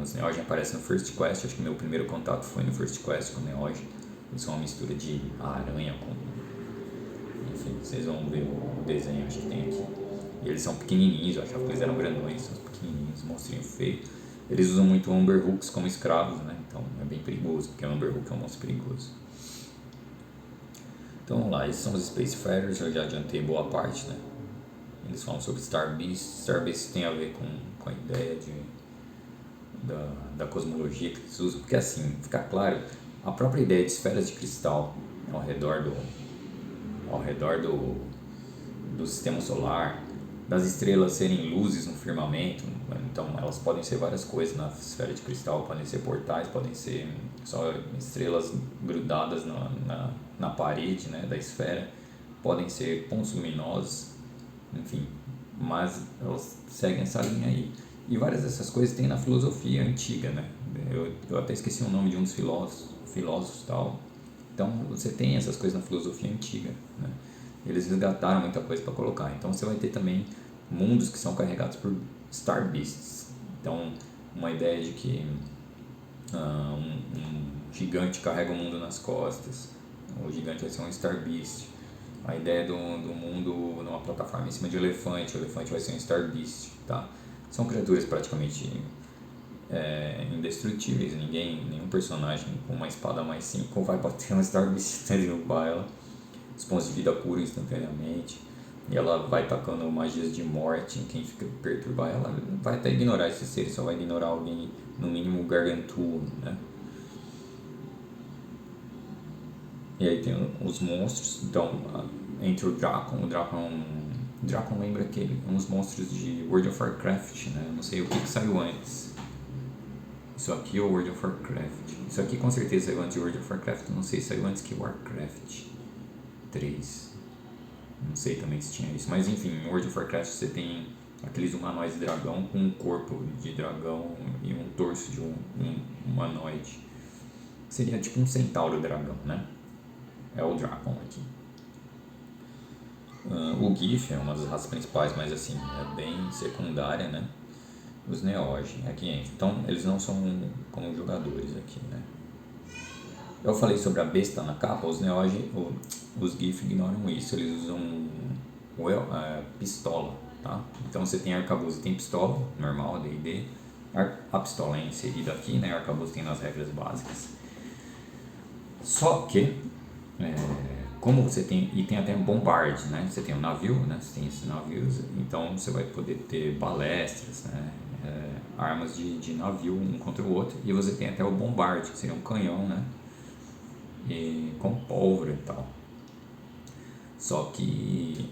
Os Neogi aparecem no First Quest, acho que meu primeiro contato foi no First Quest com o Neogi. Eles são uma mistura de aranha com... Enfim, vocês vão ver o desenho, acho que tem aqui. E eles são pequenininhos, eu achava que eles eram grandões, são pequenininhos, monstrinho feio. Eles usam muito Umberhooks como escravos, né? Então é bem perigoso, porque o Umberhook é um monstro perigoso. Então vamos lá, esses são os Spacefarers, eu já adiantei boa parte, né? Eles falam sobre Star Beast. Star Beast tem a ver com a ideia da cosmologia que eles usam, porque assim, fica claro, a própria ideia de esferas de cristal ao redor do sistema solar, das estrelas serem luzes no firmamento, então elas podem ser várias coisas na esfera de cristal, podem ser portais, podem ser só estrelas grudadas na parede, né, da esfera, podem ser pontos luminosos, enfim, mas elas seguem essa linha aí. E várias dessas coisas tem na filosofia antiga, né? Eu até esqueci o nome de um dos filósofos tal. Então você tem essas coisas na filosofia antiga, né? Eles resgataram muita coisa para colocar. Então você vai ter também mundos que são carregados por Star Beasts. Então uma ideia de que um gigante carrega o mundo nas costas, o gigante vai ser um Star Beast. A ideia do mundo numa plataforma em cima de elefante, o elefante vai ser um Star Beast, tá? São criaturas praticamente indestrutíveis, nenhum personagem com uma espada mais 5 vai bater uma Star Beast e derrubar ela. Os pontos de vida curam instantaneamente, e ela vai tacando magias de morte em quem fica perturbar. Ela vai até ignorar esses seres, só vai ignorar alguém, no mínimo gargantuo, né? E aí tem os monstros, então entre o Drakon lembra uns monstros de World of Warcraft, né? Eu não sei o que saiu antes, isso aqui ou World of Warcraft. Isso aqui com certeza saiu antes de World of Warcraft, não sei se saiu antes que Warcraft 3, não sei também se tinha isso, mas enfim, em World of Warcraft você tem aqueles humanoides de dragão com um corpo de dragão e um torso de um humanoide, seria tipo um centauro dragão, né? É o Drakon aqui. O Gith é uma das raças principais, mas assim, é bem secundária, né? Os Neogi aqui entra. Então eles não são como jogadores aqui, né? Eu falei sobre a besta na capa, os Neogi, os Gith ignoram isso, eles usam pistola, tá? Então você tem arcabuz e tem pistola, normal, D&D. A pistola é inserida aqui, né? O arcabuz tem nas regras básicas. Só que como você tem, e tem até um bombard, né? Você tem um navio, né? Você tem esses navios, então você vai poder ter balestras, né? Armas de navio um contra o outro, e você tem até o bombard, que seria um canhão, né? E com pólvora e tal. Só que,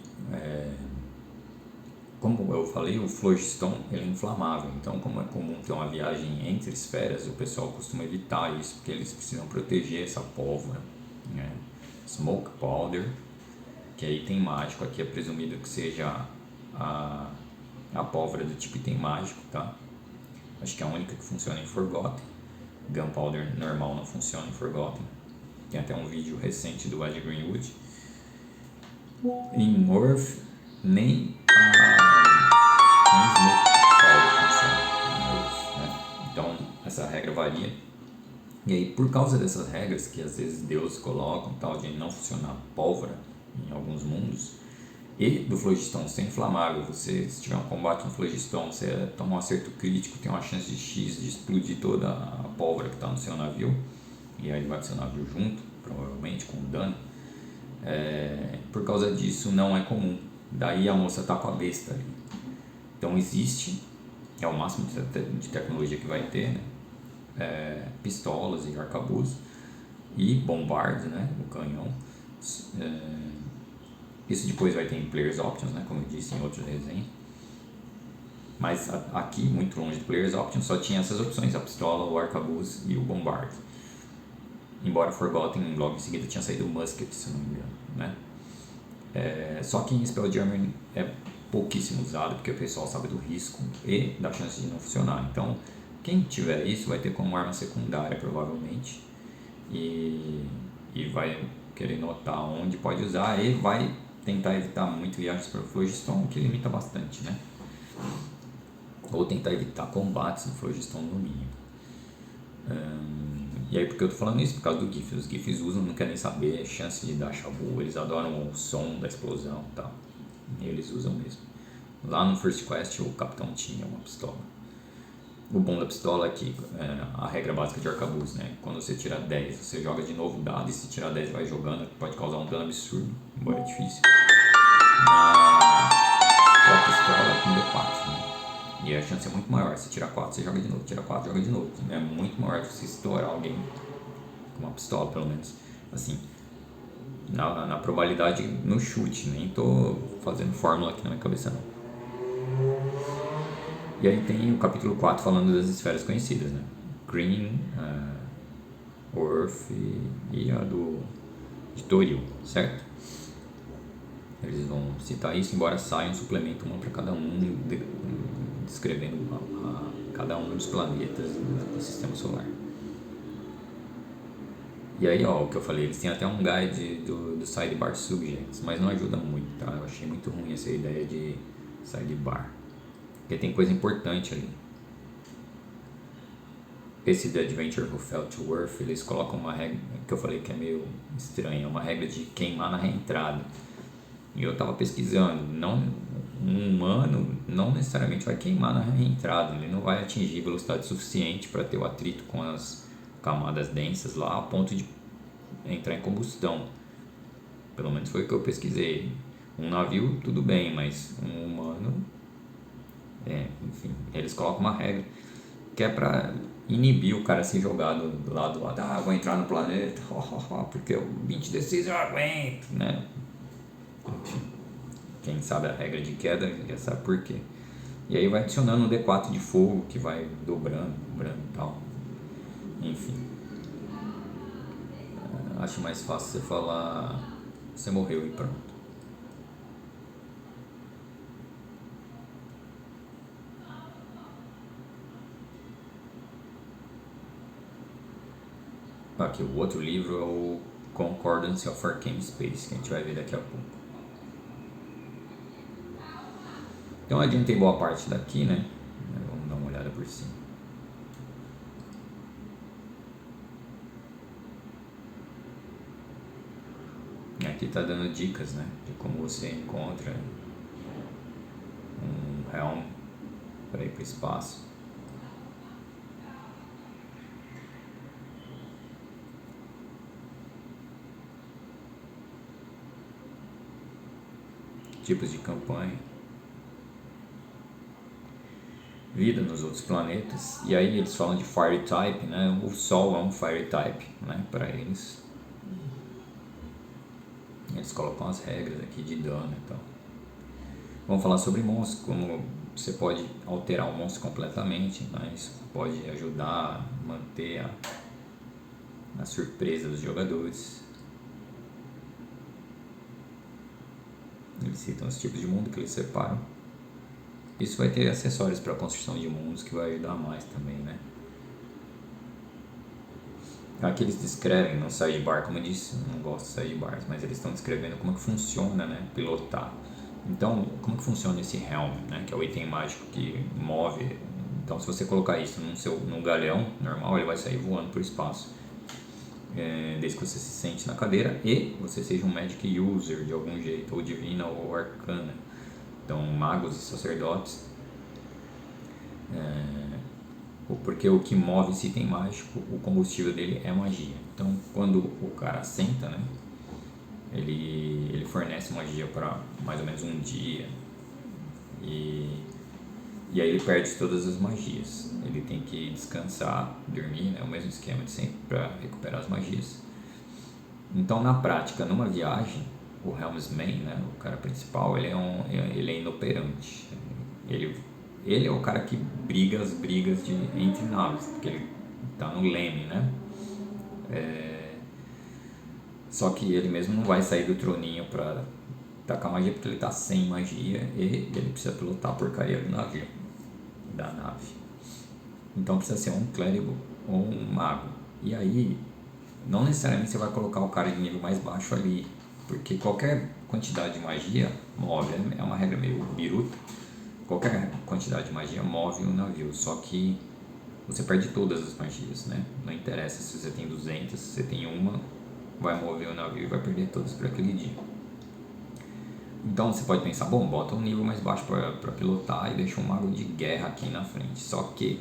como eu falei, o phlogiston ele é inflamável, então como é comum ter uma viagem entre esferas, o pessoal costuma evitar isso, porque eles precisam proteger essa pólvora, né? Smoke Powder, que é item mágico, aqui é presumido que seja a pólvora do tipo item mágico, tá? Acho que é a única que funciona em Forgotten. Gunpowder normal não funciona em Forgotten. Tem até um vídeo recente do Ed Greenwood. Em Earth, nem Smoke Powder funciona em Earth, né? Então essa regra varia. E aí, por causa dessas regras que às vezes Deus coloca, tal, de não funcionar pólvora em alguns mundos, e do phlogiston ser inflamável, se tiver um combate no phlogiston, você toma um acerto crítico, tem uma chance de X de explodir toda a pólvora que está no seu navio, e aí vai pro seu navio junto, provavelmente com dano. Por causa disso não é comum, daí a moça tá com a besta ali. Então existe, é o máximo de tecnologia que vai ter, né? Pistolas e arcabuz e bombard, né, o canhão. Isso depois vai ter em Players Options, né, como eu disse em outro desenho. Mas aqui, muito longe de Players Options, só tinha essas opções, a pistola, o arcabuz e o bombard. Embora Forgotten logo em seguida tinha saído o musket, se não me engano, né. Só que em Spelljammer é pouquíssimo usado, porque o pessoal sabe do risco e da chance de não funcionar. Então quem tiver isso vai ter como arma secundária provavelmente, e vai querer notar onde pode usar, e vai tentar evitar muito viagens para o phlogiston, que limita bastante, né? Ou tentar evitar combates no phlogiston no mínimo. E aí, porque eu tô falando isso? Por causa do GIF. Os GIFs usam, não querem saber, chance de dar chabu, eles adoram o som da explosão e tal. E eles usam mesmo. Lá no First Quest o capitão tinha uma pistola. O bom da pistola é que a regra básica de arcabuz, né? Quando você tira 10, você joga de novo o dado, e se tirar 10 vai jogando, pode causar um dano absurdo, embora é difícil. A pistola é com D4, né? E a chance é muito maior. Se tirar 4, você joga de novo, tira 4, joga de novo. É muito maior se você estourar alguém com uma pistola, pelo menos. Assim, na probabilidade, no chute, nem tô fazendo fórmula aqui na minha cabeça não. E aí tem o capítulo 4 falando das esferas conhecidas, né? Green, Earth e a de Toril, certo? Eles vão citar isso, embora saia um suplemento, uma para cada um, descrevendo cada um dos planetas do sistema solar. E aí, ó, o que eu falei, eles têm até um guide do sidebar subjects, mas não ajuda muito, tá? Eu achei muito ruim essa ideia de sidebar, porque tem coisa importante ali. Esse The Adventure Who Fell to Earth, eles colocam uma regra que eu falei que é meio estranha, uma regra de queimar na reentrada. E eu tava pesquisando, um humano não necessariamente vai queimar na reentrada, ele não vai atingir velocidade suficiente para ter o atrito com as camadas densas lá a ponto de entrar em combustão. Pelo menos foi o que eu pesquisei. Um navio tudo bem, mas um humano, enfim, eles colocam uma regra que é para inibir o cara ser jogado lá do lado. Vou entrar no planeta, porque o 20d6 eu aguento, né? Enfim, quem sabe a regra de queda já sabe por quê. E aí vai adicionando um D4 de fogo que vai dobrando e tal. Enfim, acho mais fácil você falar você morreu e pronto. Aqui, o outro livro é o Concordance of Arcane Space, que a gente vai ver daqui a pouco. Então adiantei boa parte daqui, né? Vamos dar uma olhada por cima. Aqui está dando dicas, né? De como você encontra um Helm para ir para o espaço. Tipos de campanha. Vida nos outros planetas. E aí eles falam de Fire Type, né? O Sol é um Fire Type, né? Para eles. Eles colocam as regras aqui de dano e tal. Vamos falar sobre monstros, como você pode alterar o monstro completamente, né? Isso pode ajudar a manter a surpresa dos jogadores. Eles citam os tipos de mundo que eles separam. Isso vai ter acessórios para a construção de mundos que vai ajudar mais também, né? Aqui eles descrevem no sidebar, como eu disse, eu não gosto de sidebars, mas eles estão descrevendo como que funciona, né? Pilotar. Então, como que funciona esse Helm, né? Que é o item mágico que move. Então, se você colocar isso num galeão normal, ele vai sair voando para o espaço. Desde que você se sente na cadeira e você seja um Magic User de algum jeito, ou Divina ou Arcana. Então, magos e sacerdotes. Porque o que move esse item mágico, o combustível dele é magia. Então, quando o cara senta, né, ele fornece magia para mais ou menos um dia. E aí ele perde todas as magias. Ele tem que descansar, dormir, né? O mesmo esquema de sempre para recuperar as magias. Então, na prática, numa viagem, o Helmsman, né, o cara principal, ele é inoperante. Ele é o cara que briga as brigas entre naves, porque ele está no leme, né? Só que ele mesmo não vai sair do troninho para tacar magia, porque ele está sem magia e ele precisa pilotar a porcaria do navio, da nave. Então precisa ser um clérigo ou um mago. E aí, não necessariamente você vai colocar o cara de nível mais baixo ali, porque qualquer quantidade de magia move, é uma regra meio biruta. Qualquer quantidade de magia move um navio, só que você perde todas as magias, né? Não interessa se você tem 200, se você tem uma, vai mover o navio e vai perder todas por aquele dia. Então você pode pensar, bom, bota um nível mais baixo para pilotar e deixa um mago de guerra aqui na frente. Só que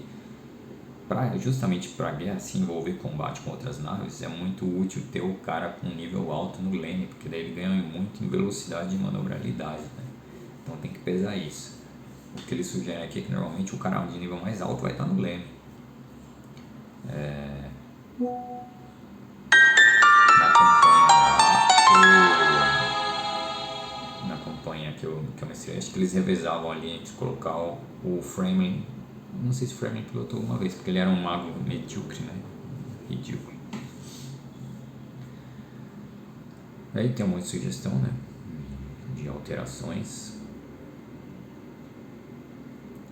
justamente para a guerra se envolver combate com outras naves, é muito útil ter o cara com nível alto no leme, porque daí ele ganha muito em velocidade e manobrabilidade, né? Então tem que pesar isso. O que ele sugere aqui é que normalmente o cara de nível mais alto vai estar no leme. Na campanha que eu mestrei, acho que eles revezavam ali entre colocar o Fremen. Não sei se o Fremen pilotou uma vez, porque ele era um mago medíocre, né? Ridículo. Aí tem um monte de sugestão, né? De alterações.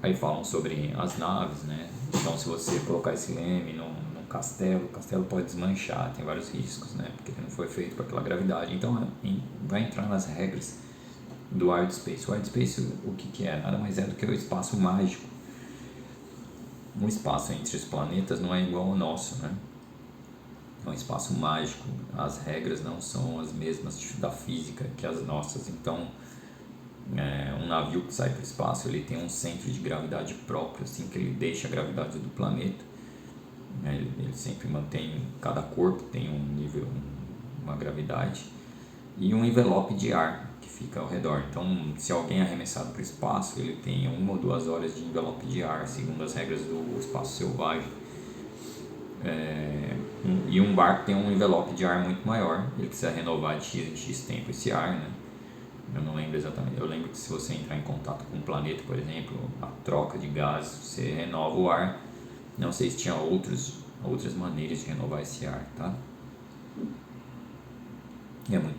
Aí falam sobre as naves, né? Então se você colocar esse leme num castelo, o castelo pode desmanchar, tem vários riscos, né? Porque ele não foi feito para aquela gravidade. Então vai entrar nas regras do Wild Space. O Wild Space, o que é? Nada mais é do que o espaço mágico. O espaço entre os planetas não é igual ao nosso, né? É um espaço mágico. As regras não são as mesmas da física que as nossas. Então, um navio que sai para o espaço, ele tem um centro de gravidade próprio, assim que ele deixa a gravidade do planeta. Ele sempre mantém, cada corpo tem um nível, uma gravidade e um envelope de ar que fica ao redor. Então, se alguém é arremessado para o espaço, ele tem 1 ou 2 horas de envelope de ar, segundo as regras do espaço selvagem. E um barco tem um envelope de ar muito maior, ele precisa renovar de X em X tempo esse ar, né? Eu não lembro exatamente, eu lembro que se você entrar em contato com um planeta, por exemplo, a troca de gás, você renova o ar. Não sei se tinha outras maneiras de renovar esse ar, tá?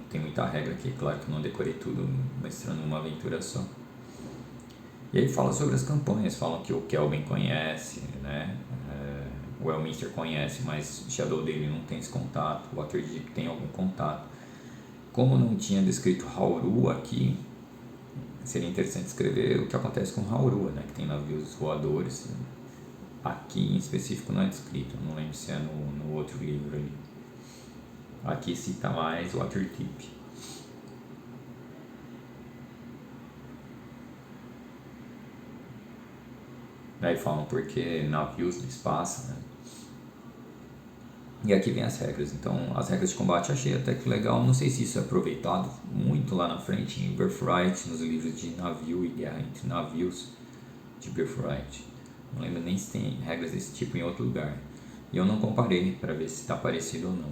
Tem muita regra aqui, claro que não decorei tudo mestrando uma aventura só. E aí fala sobre as campanhas, falam que o Kelvin conhece, né? O Elminster conhece, mas Shadow dele não tem esse contato, o Waterdeep tem algum contato. Como não tinha descrito Hauru aqui, seria interessante escrever o que acontece com Hauru, né? Que tem navios voadores. Aqui em específico não é descrito, não lembro se é no outro livro ali. Aqui cita mais o Waterdeep. Daí falam porque navios no espaço, né? E aqui vem as regras. Então, as regras de combate achei até que legal. Não sei se isso é aproveitado muito lá na frente em Birthright, nos livros de navio e guerra entre navios de Birthright. Não lembro nem se tem regras desse tipo em outro lugar. E eu não comparei para ver se está parecido ou não.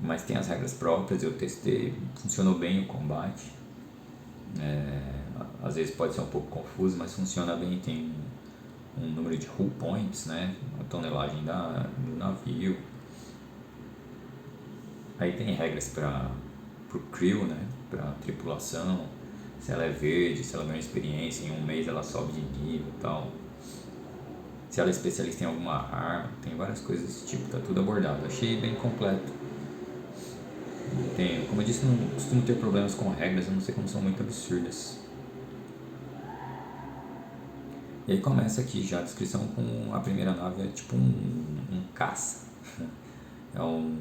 Mas tem as regras próprias, eu testei, funcionou bem o combate. Às vezes pode ser um pouco confuso, mas funciona bem. Tem um número de hull points, né? A tonelagem do navio. Aí tem regras para o crew, né? Para a tripulação. Se ela é verde, se ela ganha experiência, em um mês ela sobe de nível e tal. Se ela é especialista em alguma arma, tem várias coisas desse tipo, tá tudo abordado. Achei bem completo. Como eu disse, não costumo ter problemas com regras, eu não sei como são muito absurdas. E aí começa aqui já a descrição com a primeira nave, é tipo um caça. É um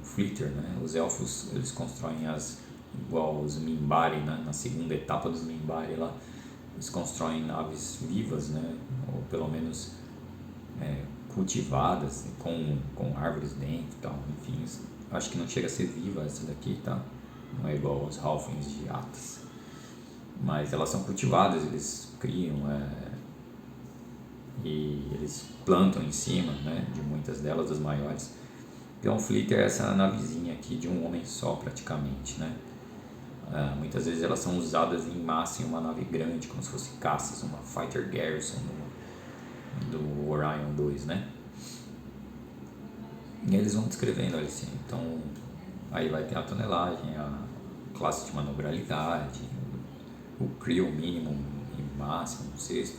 fleeter, né? Os elfos, eles constroem igual os Minbari, né? Na segunda etapa dos Minbari lá, eles constroem naves vivas, né? Ou pelo menos cultivadas, com árvores dentro e tal. Enfim, acho que não chega a ser viva essa daqui, tá? Não é igual aos Halflings de Atas. Mas elas são cultivadas, eles criam, e eles plantam em cima, né? De muitas delas, das maiores. Então, o fleeter é essa navezinha aqui de um homem só, praticamente, né? Muitas vezes elas são usadas em massa em uma nave grande, como se fosse caças, uma Fighter Garrison do Orion 2, né? E eles vão descrevendo ali assim. Então, aí vai ter a tonelagem, a classe de manobrabilidade, o crew mínimo e máximo, no sexto.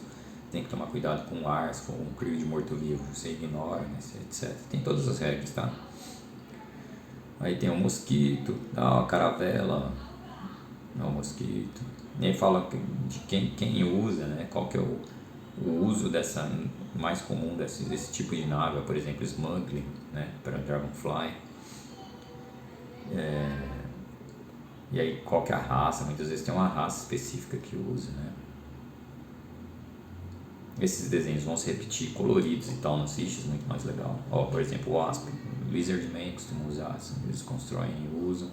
Tem que tomar cuidado com o ar, se for um crew de morto-vivo, você ignora, né, etc. Tem todas as regras, tá? Aí tem o mosquito, a caravela, o mosquito. E aí fala de quem usa, né? Qual que é o uso dessa mais comum desse tipo de nave, por exemplo, smuggling, né? Para Dragonfly. E aí qual que é a raça? Muitas vezes tem uma raça específica que usa, né? Esses desenhos vão se repetir coloridos e tal nas fichas, muito mais legal. Ó, por exemplo, o Wasp, Lizardman costuma usar, assim, eles constroem e usam.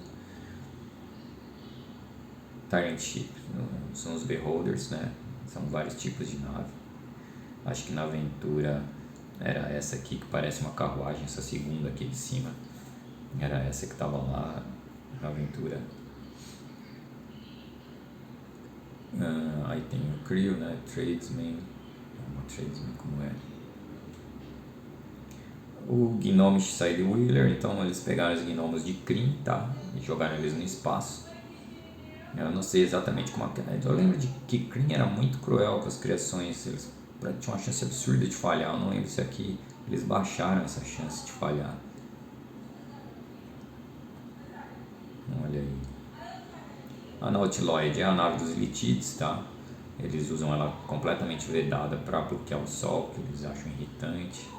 Tyrant Ship, são os Beholders, né? São vários tipos de nave. Acho que na aventura era essa aqui que parece uma carruagem, essa segunda aqui de cima. Era essa que estava lá na aventura. Aí tem o Crew, né? Tradesman. Tradesman como é? O Gnomish Sidewheeler, então eles pegaram os gnomos de Krynn, tá? E jogaram eles no espaço. Eu não sei exatamente como é. Eu lembro de que Krynn era muito cruel com as criações. Eles tinham uma chance absurda de falhar. Eu não lembro se aqui eles baixaram essa chance de falhar. Olha aí. A Nautiloid é a nave dos Litides, tá? Eles usam ela completamente vedada para bloquear o sol, que eles acham irritante.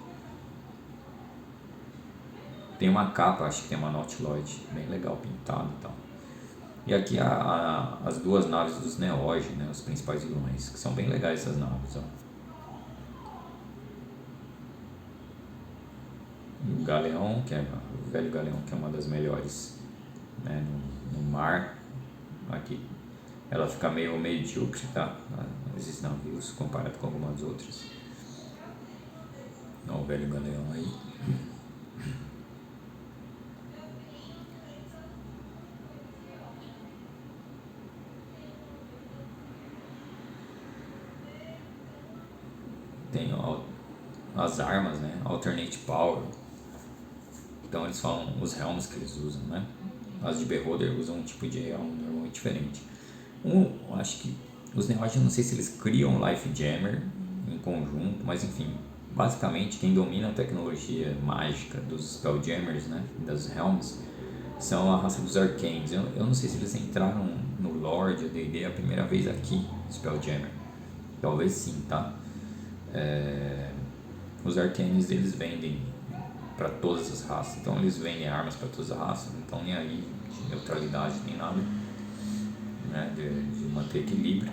Tem uma capa, acho que tem uma Nautiloid, bem legal pintada e tal. E aqui as duas naves dos Neoge, né, os principais vilões, que são bem legais essas naves. Ó. O Galeão, o velho Galeão, que é uma das melhores, né, no mar. Aqui ela fica meio medíocre, tá? Esses navios comparado com algumas outras. Olha o velho Galeão aí. Tem as armas, né? Alternate Power. Então eles falam os helms que eles usam, né? As de Beholder usam um tipo de helm normalmente diferente. Acho que os Neoge, não sei se eles criam Life Jammer em conjunto, mas enfim, basicamente quem domina a tecnologia mágica dos Spelljammers, né? Das helms, são a raça dos Arcanes. Eu não sei se eles entraram no lore de D&D a primeira vez aqui, Spelljammer. Talvez sim, tá? Os Arcanes eles vendem para todas as raças, então eles vendem armas para todas as raças, não estão nem aí de neutralidade nem nada, né, de manter equilíbrio.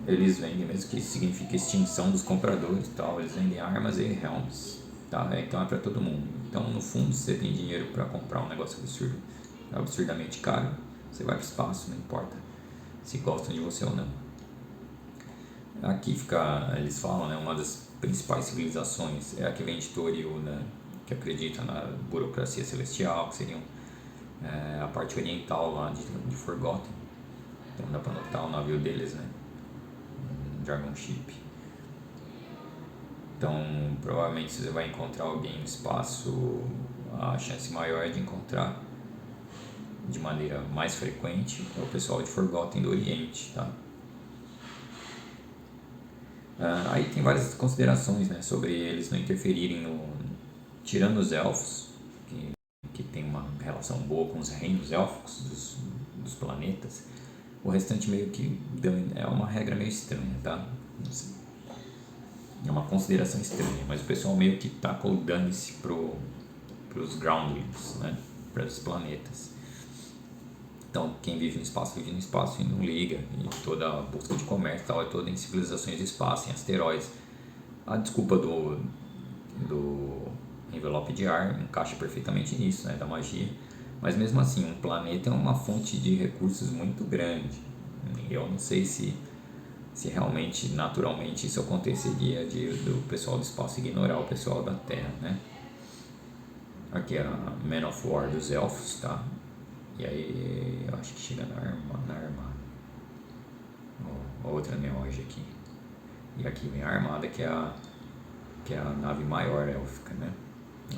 Eles vendem, mesmo que isso signifique extinção dos compradores e tal, eles vendem armas e helms, tá? Então é para todo mundo. Então no fundo, se você tem dinheiro para comprar um negócio absurdamente caro, você vai para o espaço, não importa se gostam de você ou não. Aqui fica, eles falam, né, uma das principais civilizações é a que vem de Toril, né, que acredita na burocracia celestial, que seriam a parte oriental lá de Forgotten. Então dá para notar o navio deles, né, um Dragon Ship. Então provavelmente você vai encontrar alguém no espaço, a chance maior é de encontrar de maneira mais frequente é o pessoal de Forgotten do Oriente, tá? Aí tem várias considerações, né, sobre eles não interferirem tirando os elfos, que tem uma relação boa com os reinos élficos dos planetas. O restante meio que é uma regra meio estranha, tá? É uma consideração estranha, mas o pessoal meio que taca o dane-se pros groundlings, né, para os planetas. Então, quem vive no espaço e não liga. E toda a busca de comércio e tal é toda em civilizações de espaço, em asteroides. A desculpa do envelope de ar encaixa perfeitamente nisso, né, da magia. Mas mesmo assim, um planeta é uma fonte de recursos muito grande. Eu não sei se realmente, naturalmente, isso aconteceria do pessoal do espaço ignorar o pessoal da Terra, né? Aqui é a Man of War dos Elfos, tá? E aí eu acho que chega na armada. Outra Neoge aqui. E aqui vem a armada, que é a nave maior élfica, né?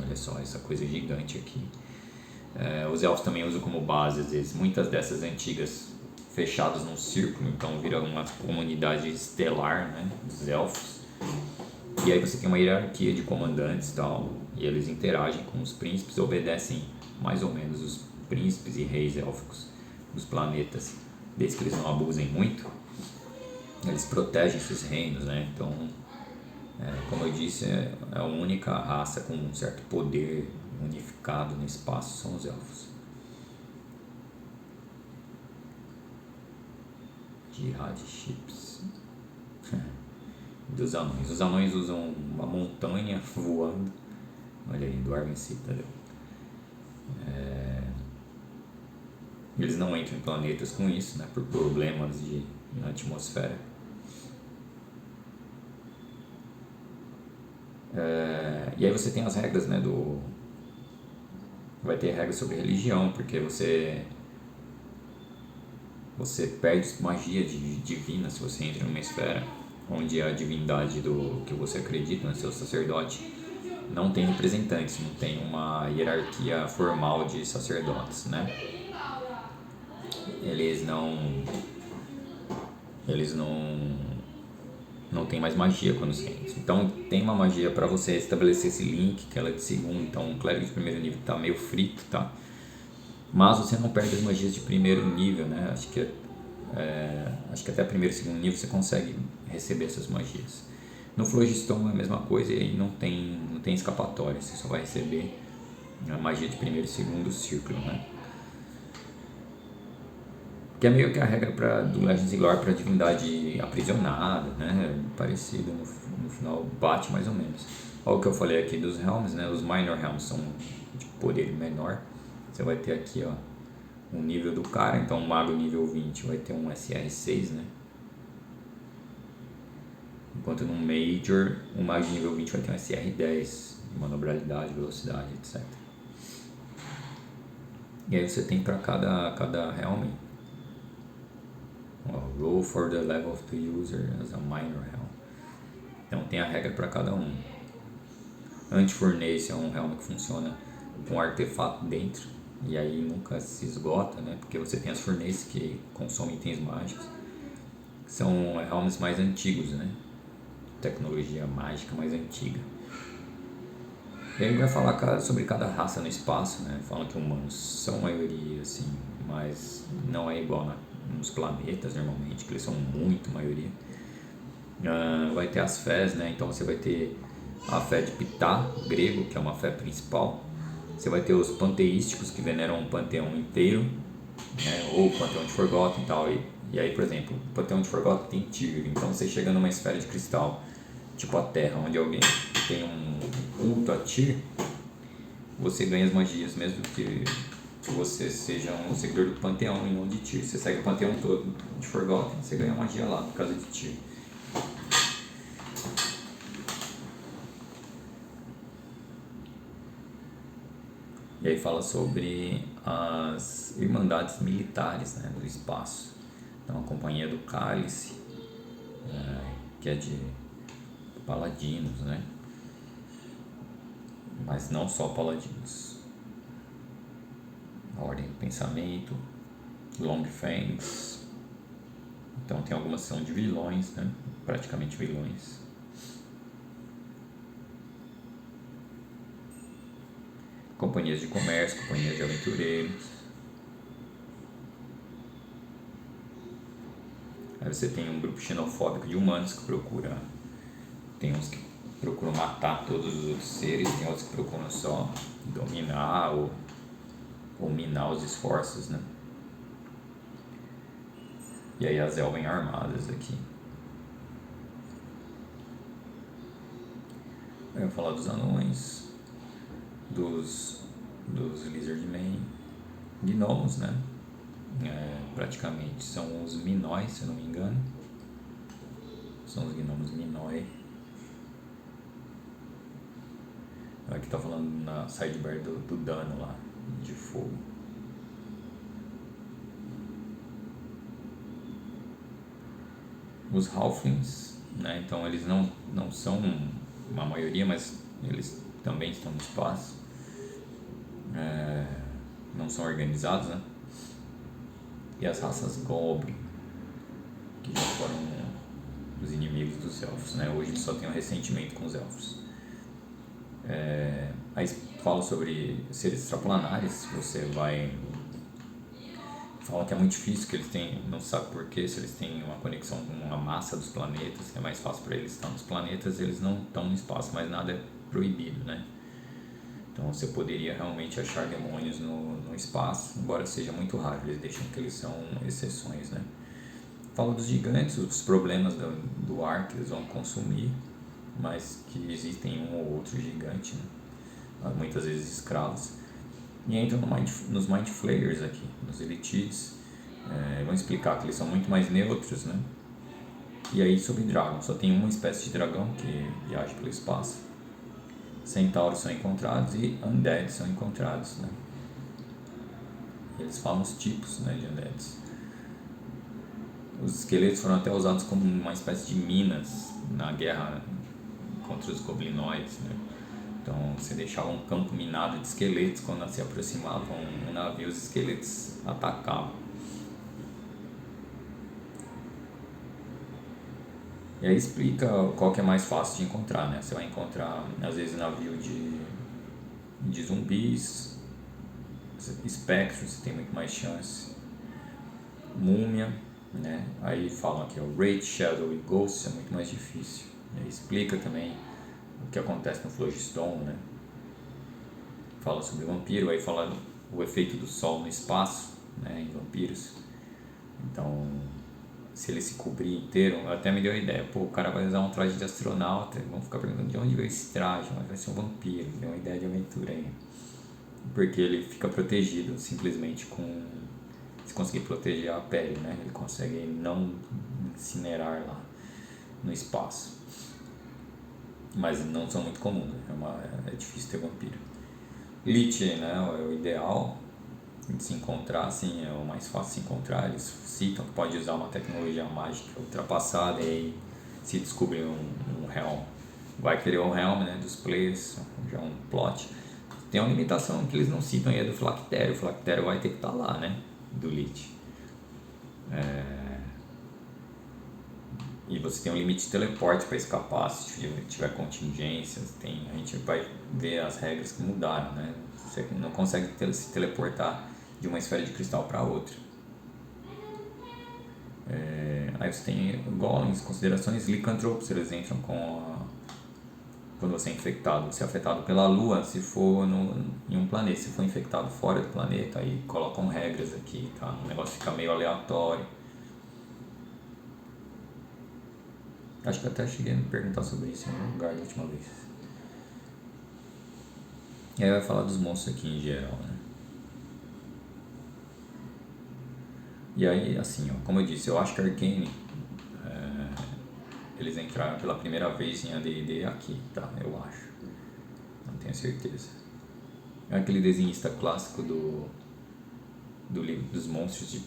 Olha só essa coisa gigante aqui. Os elfos também usam como base, às vezes, muitas dessas antigas fechadas num círculo, então vira uma comunidade estelar, né, dos elfos. E aí você tem uma hierarquia de comandantes e tal, e eles interagem com os príncipes, obedecem mais ou menos os príncipes e reis élficos dos planetas, desde que eles não abusem muito, eles protegem esses reinos, né? Então, como eu disse, a única raça com um certo poder unificado no espaço são os elfos. Jihad Ships. Dos anões. Os anões usam uma montanha voando. Olha aí, Dwarven Citadel. Eles não entram em planetas com isso, né? Por problemas na atmosfera. E aí você tem as regras, né? Vai ter regras sobre religião, porque você perde magia divina se você entra numa esfera onde a divindade do que você acredita, né, seu sacerdote, não tem representantes, não tem uma hierarquia formal de sacerdotes, né? Eles não tem mais magia quando você entra. Então tem uma magia para você estabelecer esse link, que ela é de segundo, então um clérigo de primeiro nível tá meio frito, tá? Mas você não perde as magias de primeiro nível, né? Acho que até primeiro e segundo nível você consegue receber essas magias. No Phlogiston é a mesma coisa e aí não tem escapatória, você só vai receber a magia de primeiro e segundo círculo, né? Que é meio que a regra do Legends of Lore para divindade aprisionada, né? Parecido, no final bate mais ou menos. Olha o que eu falei aqui dos Helms, né? Os Minor Helms são de poder menor. Você vai ter aqui, ó, o nível do cara, então o mago nível 20 vai ter um SR6, né? Enquanto no Major, o mago nível 20 vai ter um SR10, manobrabilidade, velocidade, etc. E aí você tem para cada Helm, roll for the level of the user as a minor Helm. Então tem a regra para cada um. Anti-Furnace é um Helm que funciona com um artefato dentro, e aí nunca se esgota, né? Porque você tem as Furnaces que consomem itens mágicos. São Helms mais antigos, né? Tecnologia mágica mais antiga. E aí vai falar sobre cada raça no espaço, né? Fala que humanos são maioria, assim, mas não é igual nos planetas normalmente, que eles são muito maioria. Vai ter as fés, né? Então você vai ter a fé de Ptah, grego, que é uma fé principal. Você vai ter os panteísticos, que veneram um panteão inteiro, né? Ou o panteão de Forgotten e tal. E aí, por exemplo, o panteão de Forgotten tem Tyr, então você chega numa esfera de cristal, tipo a Terra, onde alguém tem um culto a Tyr, você ganha as magias, mesmo que você seja um seguidor do panteão e não de Tyr. Você segue o panteão todo de Forgotten, você ganha magia lá, por causa de Tyr. E aí fala sobre as irmandades militares, né, do espaço. Então a Companhia do Cálice, que é de paladinos, né? Mas não só paladinos. A Ordem do Pensamento, Longfangs. Então tem algumas que são de vilões, né? Praticamente vilões. Companhias de comércio, companhias de aventureiros. Aí você tem um grupo xenofóbico de humanos que tem uns que procuram matar todos os outros seres, tem outros que procuram só dominar ou minar os esforços, né? E aí as Elven armadas aqui. Aí eu vou falar dos anões, dos Lizardmen, gnomos, né? Praticamente são os Minói, se eu não me engano. São os gnomos Minói. Aqui tá falando na sidebar do dano lá, de fogo. Os Halflings, né? Então eles não são uma maioria, mas eles também estão no espaço. Não são organizados, né? E as raças Goblin, que já foram os inimigos dos elfos, né? Hoje eles só têm um ressentimento com os elfos. Aí fala sobre seres extraplanares. Você vai... Fala que é muito difícil, que eles têm... Não se sabe porquê, se eles têm uma conexão com a massa dos planetas, que é mais fácil para eles estar nos planetas, eles não estão no espaço, mas nada é proibido, né? Então você poderia realmente achar demônios no espaço, embora seja muito raro, eles deixam que eles são exceções, né? Fala dos gigantes, os problemas do ar que eles vão consumir, mas que existem um ou outro gigante, né? Muitas vezes escravos. E entram nos Mind Flayers aqui, nos Elitids. Vão explicar que eles são muito mais neutros, né? E aí sobre Dragon, só tem uma espécie de dragão que viaja pelo espaço. Centauros são encontrados e Undead são encontrados, né? Eles falam os tipos, né, de Undeads. Os esqueletos foram até usados como uma espécie de minas na guerra contra os goblinoides, né? Então você deixava um campo minado de esqueletos, quando se aproximavam um navio, os esqueletos atacavam. E aí explica qual que é mais fácil de encontrar, né? Você vai encontrar às vezes navio de zumbis, espectros, você tem muito mais chance. Múmia, né? Aí falam aqui, o Wraith, Shadow e Ghost é muito mais difícil. E aí explica também o que acontece no Phlogiston, né? Fala sobre vampiro, aí fala o efeito do sol no espaço, né, em vampiros. Então, se ele se cobrir inteiro, até me deu a ideia, pô, o cara vai usar um traje de astronauta, vão ficar perguntando de onde veio esse traje, mas vai ser um vampiro, deu uma ideia de aventura aí. Porque ele fica protegido simplesmente se conseguir proteger a pele, né, ele consegue não incinerar lá no espaço. Mas não são muito comuns, é difícil ter vampiro. Lich, né, é o ideal de se encontrar, assim, é o mais fácil de se encontrar. Eles citam que pode usar uma tecnologia mágica ultrapassada, e aí se descobrir um Helm, vai querer o Helm, né, dos players, já um plot. Tem uma limitação que eles não citam aí, é do Flactério. O Flactério vai ter que estar lá, né, do Lich. E você tem um limite de teleporte para escapar se tiver contingências. A gente vai ver as regras que mudaram, né? Você não consegue se teleportar de uma esfera de cristal para outra. Aí você tem golems, considerações, licantropos, eles entram quando você é infectado. Você é afetado pela lua se for em um planeta. Se for infectado fora do planeta, aí colocam regras aqui, tá? O negócio fica meio aleatório. Acho que até cheguei a me perguntar sobre isso em algum lugar da última vez. E aí vai falar dos monstros aqui em geral, né? E aí, assim, ó, como eu disse, eu acho que Arcane, eles entraram pela primeira vez em AD&D aqui, tá? Eu acho. Não tenho certeza. É aquele desenhista clássico do livro dos monstros de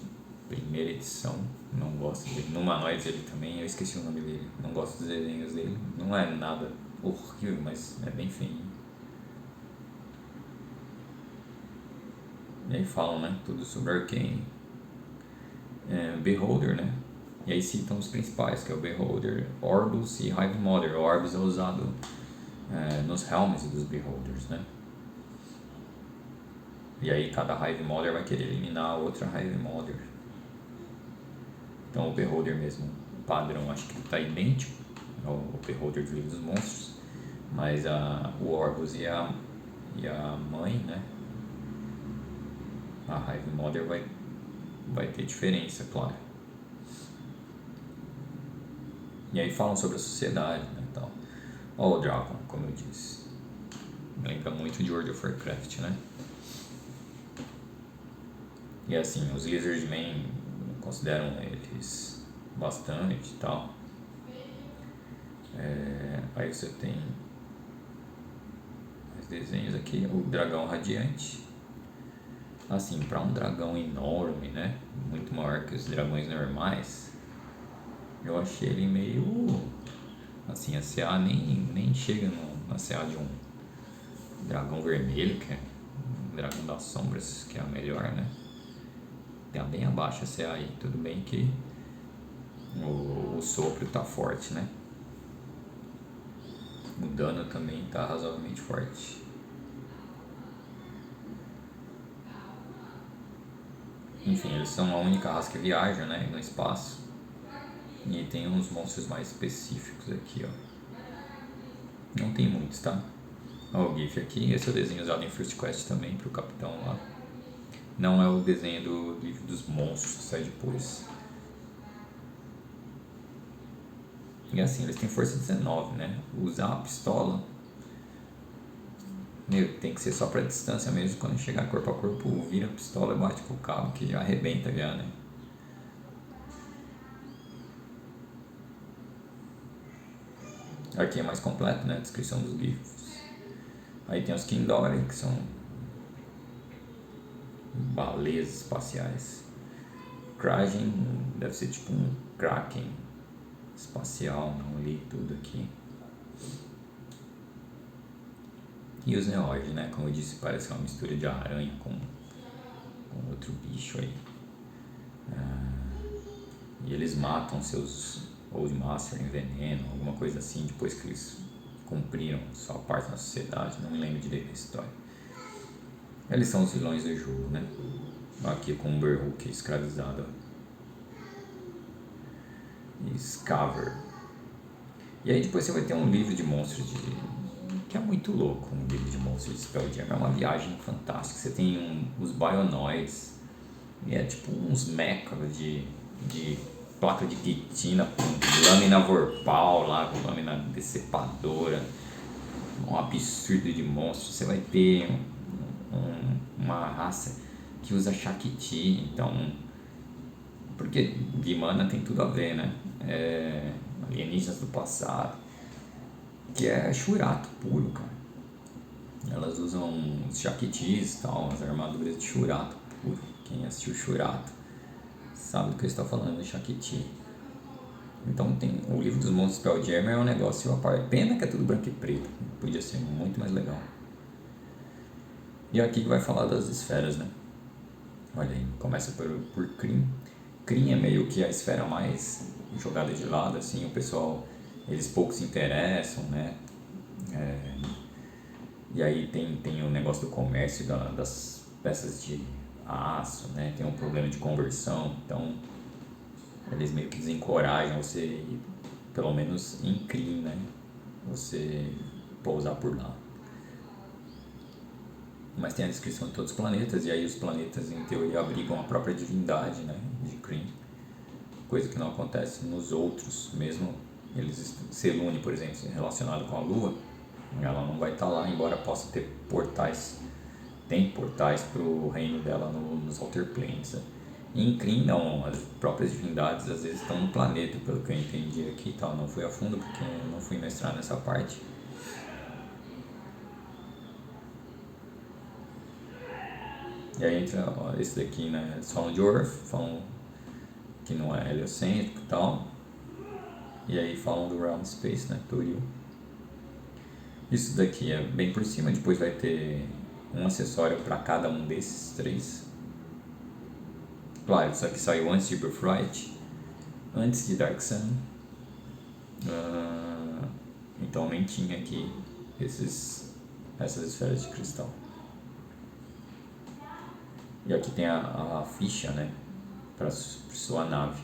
primeira edição. Não gosto dele. No Humanoides ele também, eu esqueci o nome dele. Não gosto dos desenhos dele. Não é nada horrível, mas é bem feio. E aí falam, né, tudo sobre Arcane. Beholder, né? E aí citam os principais, que é o Beholder, Orbus e Hive Mother. O Orbus é usado nos Helms dos Beholders, né? E aí cada Hive Mother vai querer eliminar a outra Hive Mother. Então o Beholder mesmo, o padrão, acho que está idêntico ao Beholder do Livro dos Monstros, mas o Orbus e a mãe, né? A Hive Mother vai ter diferença, claro. E aí falam sobre a sociedade, né, então. Ó, o Dragon, como eu disse, lembra muito de World of Warcraft, né? E assim, os Lizardmen consideram eles bastante e tal. Aí você tem mais desenhos aqui, o Dragão Radiante. Assim, para um dragão enorme, né, muito maior que os dragões normais, eu achei ele meio, assim, a CA nem chega na CA de um dragão vermelho, que é um dragão das sombras, que é a melhor, né, tá bem abaixo a CA aí. Tudo bem que o sopro tá forte, né, o dano também tá razoavelmente forte. Enfim, eles são a única raça que viaja, né, no espaço. E tem uns monstros mais específicos aqui, ó. Não tem muitos, tá? Ó, o GIF aqui, esse é o desenho usado em First Quest também, pro capitão lá. Não é o desenho do livro dos monstros, sai depois. E assim, eles têm força 19, né? Usar a pistola, tem que ser só pra distância mesmo. Quando chegar corpo a corpo, vira a pistola e bate com o cabo, que já arrebenta já, né? Aqui é mais completo, né? A descrição dos livros. Aí tem os Kindori, que são baleias espaciais. Kraken deve ser tipo um Kraken espacial, não li tudo aqui. E os Neoid, né? Como eu disse, parece uma mistura de aranha com outro bicho aí. E eles matam seus Old Master em veneno, alguma coisa assim, depois que eles cumpriram sua parte na sociedade. Não me lembro direito da história. Eles são os vilões do jogo, né? Aqui com o Berhulk escravizado. E Scaver. E aí depois você vai ter um livro de monstros que é muito louco, um livro de monstros de Spelljammer. É uma viagem fantástica. Você tem os Bionoids, e é tipo uns mechas de placa de quitina com lâmina vorpal lá, com lâmina decepadora. Um absurdo de monstros. Você vai ter uma raça que usa Shakti, então, porque Vimana tem tudo a ver, né? Alienígenas do passado, que é Shurato puro, cara. Elas usam os Shaktis e tal, as armaduras de Shurato puro. Quem assistiu Shurato sabe do que eu estou falando, Shakti. Então tem o livro dos monstros Spelljammer, é um negócio à parte. Pena que é tudo branco e preto, podia ser muito mais legal. E aqui que vai falar das esferas, né? Olha aí, começa por Kryn. Kryn é meio que a esfera mais jogada de lado, assim, o pessoal, eles pouco se interessam, né? E aí tem o negócio do comércio das peças de aço, né? Tem um problema de conversão, então eles meio que desencorajam você, pelo menos em Kryn, né? Você pousar por lá. Mas tem a descrição de todos os planetas, e aí os planetas em teoria abrigam a própria divindade, né, de Kryn, coisa que não acontece nos outros, mesmo eles. Selûne, por exemplo, relacionado com a Lua, ela não vai estar lá, embora possa ter portais, tem portais para o reino dela nos Outer Planes, né? Em Kryn não, as próprias divindades às vezes estão no planeta, pelo que eu entendi aqui e tal. Não fui a fundo porque não fui mestrado nessa parte. E aí entra esse daqui, né? Eles falam de Orth, falam que não é heliocêntrico e tal. E aí falam do Realm Space, né? Turil. Isso daqui é bem por cima, depois vai ter um acessório para cada um desses três. Claro, isso aqui saiu antes de Birthright, antes de Dark Sun. Então nem tinha aqui essas esferas de cristal. E aqui tem a ficha, né, para sua nave.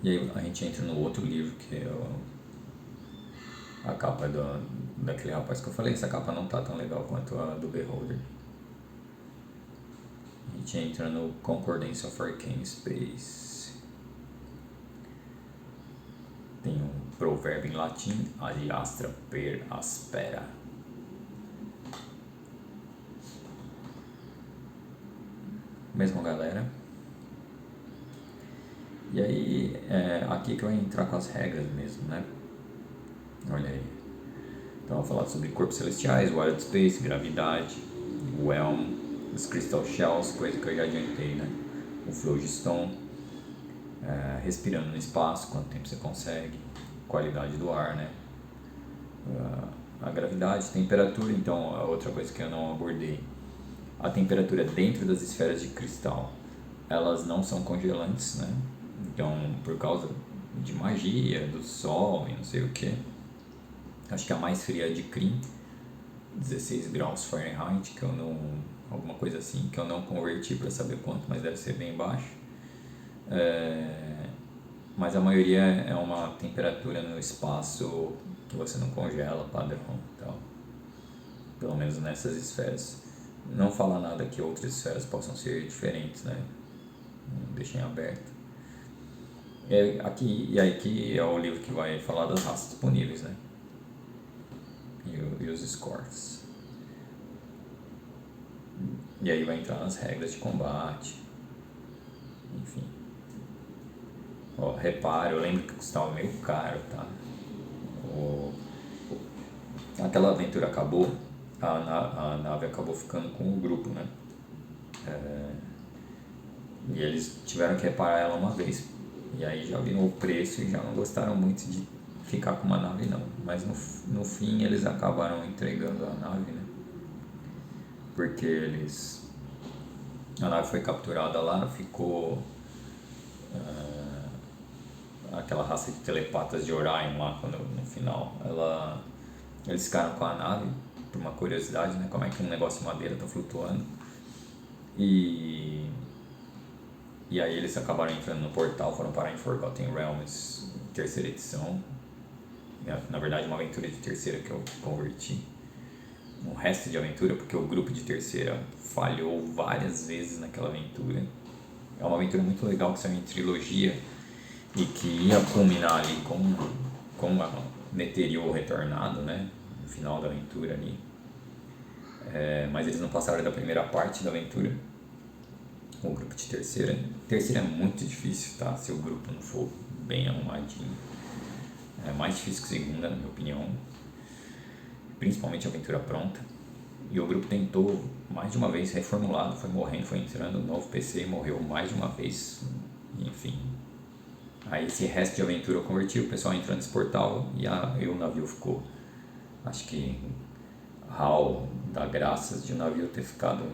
E aí a gente entra no outro livro, que é a capa daquele rapaz que eu falei. Essa capa não tá tão legal quanto a do Beholder. A gente entra no Concordance of Arcane Space. Tem um provérbio em latim, ad astra per aspera. Mesma galera. E aí, aqui que vai entrar com as regras mesmo, né? Olha aí. Então, eu vou falar sobre corpos celestiais, wild space, gravidade, o Elm, os crystal shells, coisa que eu já adiantei, né? O phlogiston, respirando no espaço, quanto tempo você consegue, qualidade do ar, né? A gravidade, temperatura, então, é outra coisa que eu não abordei. A temperatura dentro das esferas de cristal, elas não são congelantes, né? Então, por causa de magia, do sol e não sei o que, acho que a mais fria é de Kryn, 16 graus Fahrenheit, que eu não, alguma coisa assim, que eu não converti para saber quanto, mas deve ser bem baixo. Mas a maioria é uma temperatura no espaço que você não congela, padrão, então, pelo menos nessas esferas. Não fala nada que outras esferas possam ser diferentes, né? Deixem aberto. E aqui é o livro que vai falar das raças disponíveis, né? E os scores. E aí vai entrar nas regras de combate. Enfim. Ó, repare, eu lembro que custava meio caro, tá? Aquela aventura acabou, a nave acabou ficando com o grupo, né? E eles tiveram que reparar ela uma vez. E aí já viram o preço e já não gostaram muito de ficar com uma nave não. Mas no fim eles acabaram entregando a nave, né? Porque a nave foi capturada lá, ficou aquela raça de telepatas de Orion lá no final. Eles ficaram com a nave por uma curiosidade, né? Como é que um negócio de madeira está flutuando. E aí eles acabaram entrando no portal, foram parar em Forgotten Realms, terceira edição. Na verdade, uma aventura de terceira que eu converti. Um resto de aventura, porque o grupo de terceira falhou várias vezes naquela aventura. É uma aventura muito legal que saiu em trilogia e que ia culminar ali com a Netheril retornado, né? No final da aventura ali. Mas eles não passaram da primeira parte da aventura. O grupo de terceira. Terceira é muito difícil, tá? Se o grupo não for bem arrumadinho. É mais difícil que segunda, na minha opinião. Principalmente a aventura pronta. E o grupo tentou mais de uma vez, reformulado, foi morrendo, foi entrando no novo PC e morreu mais de uma vez. Enfim. Aí esse resto de aventura eu converti, o pessoal entrando nesse portal e o navio ficou. Acho que Hal dá graças de o navio ter ficado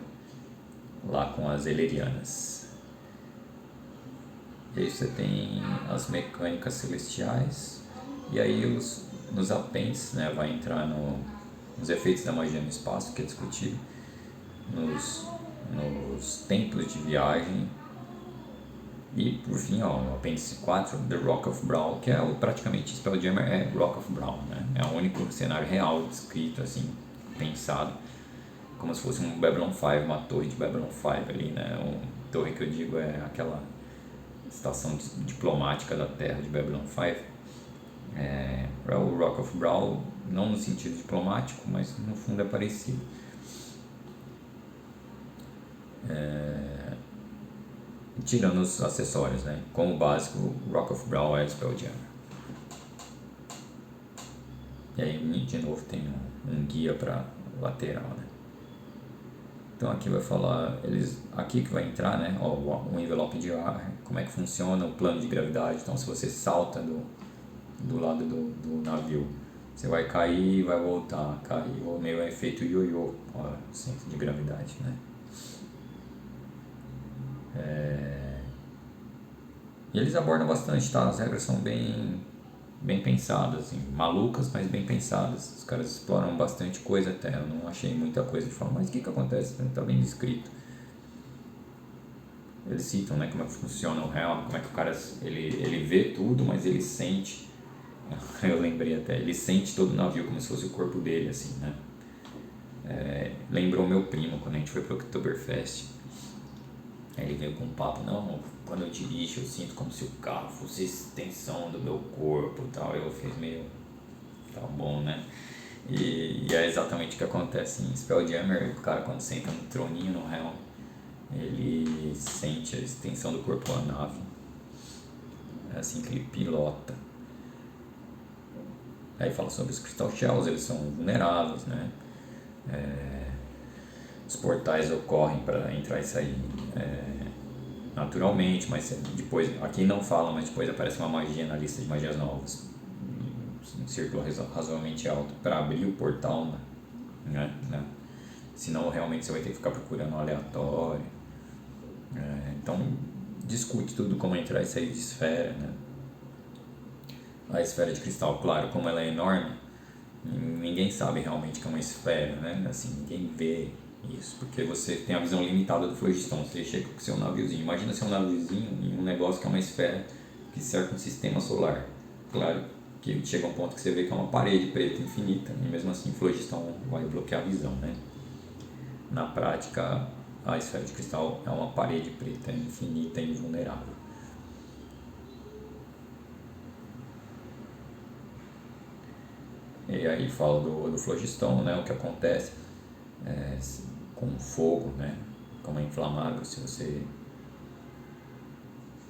lá com as Elerianas. E aí você tem as mecânicas celestiais. E aí nos apêndices, né, vai entrar nos efeitos da magia no espaço, que é discutido, nos templos de viagem. E por fim, ó, o apêndice 4, The Rock of Brawl, que é praticamente Spelljammer é Rock of Brawl, né? É o único cenário real descrito, assim, pensado, como se fosse um Babylon 5, uma torre de Babylon 5 ali, né? Torre que eu digo é aquela estação diplomática da Terra de Babylon 5. É o Rock of Brawl, não no sentido diplomático, mas no fundo é parecido. Tirando os acessórios, né? Como básico, Rock of Brawl é Spelljammer. E aí, de novo, tem um guia para lateral, né? Então aqui vai falar, aqui que vai entrar, né? Ó, o envelope de ar, como é que funciona o plano de gravidade. Então, se você salta do lado do navio, você vai cair e vai voltar, cair, ou meio efeito ioiô, ó, centro de gravidade, né? E eles abordam bastante, tá? As regras são bem pensadas, assim, malucas, mas bem pensadas. Os caras exploram bastante coisa até, eu não achei muita coisa de falar, mas o que acontece? Tá bem descrito. Eles citam, né, como é que funciona o real, como é que o cara, ele vê tudo, mas ele sente, eu lembrei até, ele sente todo o navio como se fosse o corpo dele, assim, né? Lembrou meu primo quando a gente foi pro Oktoberfest. Aí ele veio com um papo, não, quando eu dirijo eu sinto como se o carro fosse extensão do meu corpo e tal. Eu fiz meio, tá bom, né? E é exatamente o que acontece em Spelljammer. O cara, quando senta no troninho no Helm, ele sente a extensão do corpo da nave. É assim que ele pilota. Aí fala sobre os Crystal Shells, eles são vulneráveis, né? Os portais ocorrem para entrar e sair naturalmente, mas depois, aqui não fala, mas depois aparece uma magia na lista de magias novas, um círculo razoavelmente alto para abrir o portal, né? Senão realmente você vai ter que ficar procurando um aleatório. Então discute tudo como entrar e sair de esfera, né? A esfera de cristal, claro, como ela é enorme, ninguém sabe realmente que é uma esfera, né? Assim, ninguém vê isso, porque você tem a visão limitada do Phlogiston. Você chega com o seu naviozinho, imagina seu naviozinho em um negócio que é uma esfera que cerca um sistema solar. Claro que chega a um ponto que você vê que é uma parede preta infinita, e mesmo assim o Phlogiston vai bloquear a visão, né? Na prática, a esfera de cristal é uma parede preta infinita e invulnerável. E aí fala do Phlogiston, né? O que acontece com o fogo, né? Como é inflamável, se você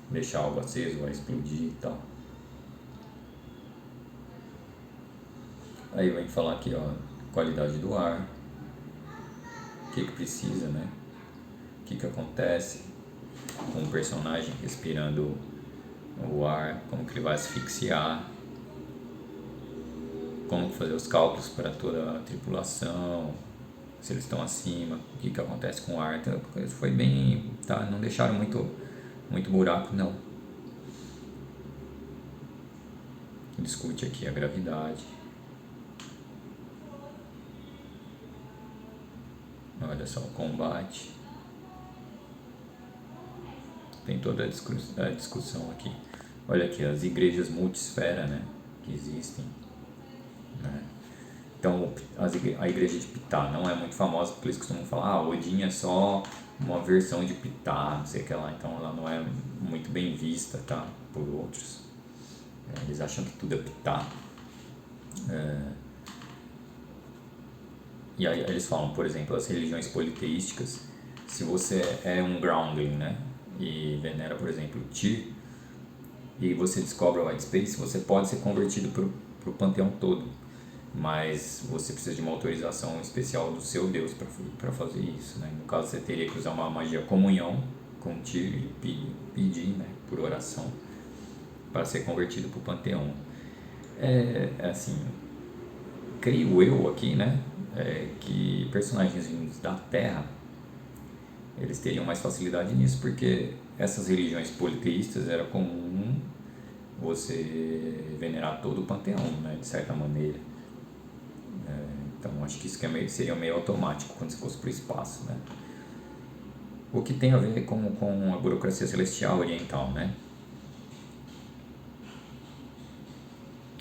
deixar algo aceso vai explodir e tal. Aí vai falar aqui, ó, qualidade do ar, o que precisa, né? O que acontece com o personagem respirando o ar, como que ele vai asfixiar, como fazer os cálculos para toda a tripulação, se eles estão acima, o que acontece com o ar. Então, foi bem, tá? Não deixaram muito buraco, não. Discute aqui a gravidade. Olha só o combate. Tem toda a discussão aqui. Olha aqui, as igrejas multisfera, né? Que existem. Né? Então, a igreja de Ptah não é muito famosa porque eles costumam falar, Odin é só uma versão de Ptah, não sei o que lá. Então, ela não é muito bem vista, tá? Por outros. Eles acham que tudo é Ptah. E aí eles falam, por exemplo, as religiões politeísticas, se você é um groundling, né? E venera, por exemplo, Tyr, e você descobre o White Space, você pode ser convertido para o panteão todo, mas você precisa de uma autorização especial do seu Deus para fazer isso, né? No caso, você teria que usar uma magia comunhão com Tyr e pedir, né, por oração para ser convertido para o panteão. Assim, creio eu aqui, né, que personagens vindos da Terra eles teriam mais facilidade nisso, porque essas religiões politeístas era comum você venerar todo o panteão, né, de certa maneira. Então acho que isso seria meio automático quando você fosse para o espaço, né? O que tem a ver com a burocracia celestial oriental, né?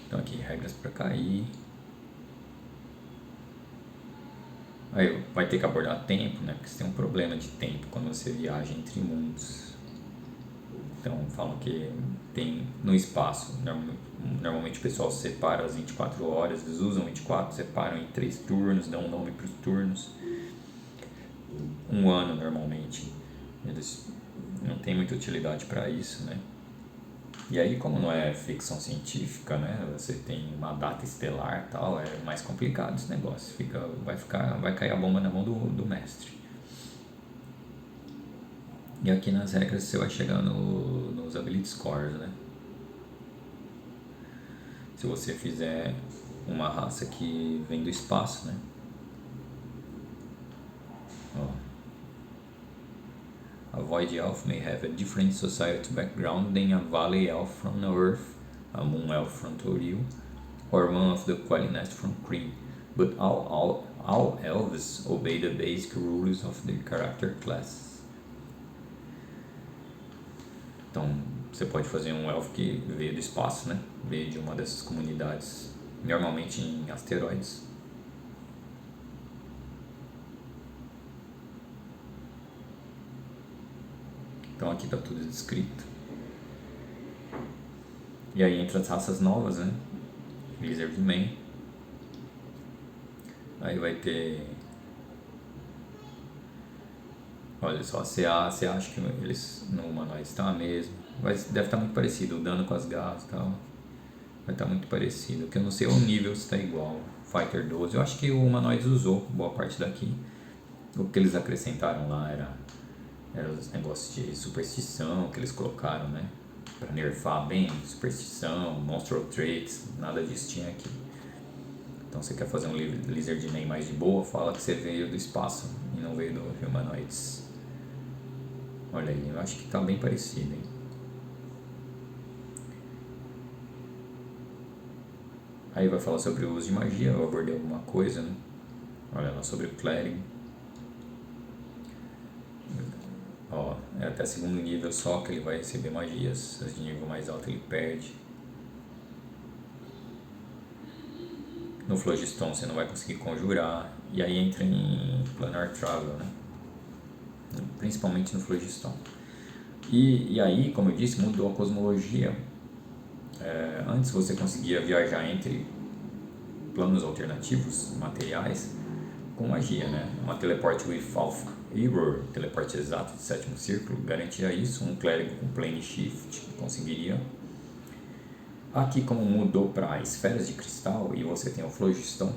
Então aqui regras para cair. Aí vai ter que abordar tempo, né? Porque você tem um problema de tempo quando você viaja entre mundos. Então falam que tem no espaço, normalmente o pessoal separa as 24 horas, eles usam 24, separam em 3 turnos, dão um nome para os turnos. Um ano normalmente, eles não tem muita utilidade para isso, né? E aí, como não é ficção científica, né? Você tem uma data estelar e tal, é mais complicado esse negócio. Vai cair a bomba na mão do mestre. E aqui nas regras você vai chegar nos ability scores, né? Se você fizer uma raça que vem do espaço, né? Ó. A Void Elf may have a different society background than a Valley Elf from Earth, a Moon Elf from Toril, or one of the Qualinest from Kryn, but all elves obey the basic rules of their character classes. Então, você pode fazer um elfo que veio do espaço, né? Veio de uma dessas comunidades, normalmente em asteroides. Então aqui está tudo descrito. E aí entra as raças novas, né? Lizardman. Aí vai ter... Olha só, você acha que eles no humanoide estão a mesma. Deve estar muito parecido, o dano com as garras e tal. Vai estar muito parecido. O que eu não sei é o nível se está igual. Fighter 12. Eu acho que o humanoide usou boa parte daqui. O que eles acrescentaram lá era os negócios de superstição que eles colocaram, né? Pra nerfar bem, superstição, monstral traits, nada disso tinha aqui. Então você quer fazer um Lizardman mais de boa, fala que você veio do espaço e não veio do Humanoids. Olha aí, eu acho que tá bem parecido, hein? Aí vai falar sobre o uso de magia, eu abordei alguma coisa, né? Olha lá, sobre o Cleric. Ó, é até segundo nível só que ele vai receber magias, as de nível mais alto ele perde. No Phlogiston você não vai conseguir conjurar, e aí entra em Planar Travel, né? Principalmente no Phlogiston. E aí, como eu disse, mudou a cosmologia. Antes você conseguia viajar entre planos alternativos, materiais, com magia, né? Uma teleporte without error, teleporte exato de sétimo círculo, garantia isso. Um clérigo com plane shift conseguiria. Aqui, como mudou para esferas de cristal e você tem o flogistão,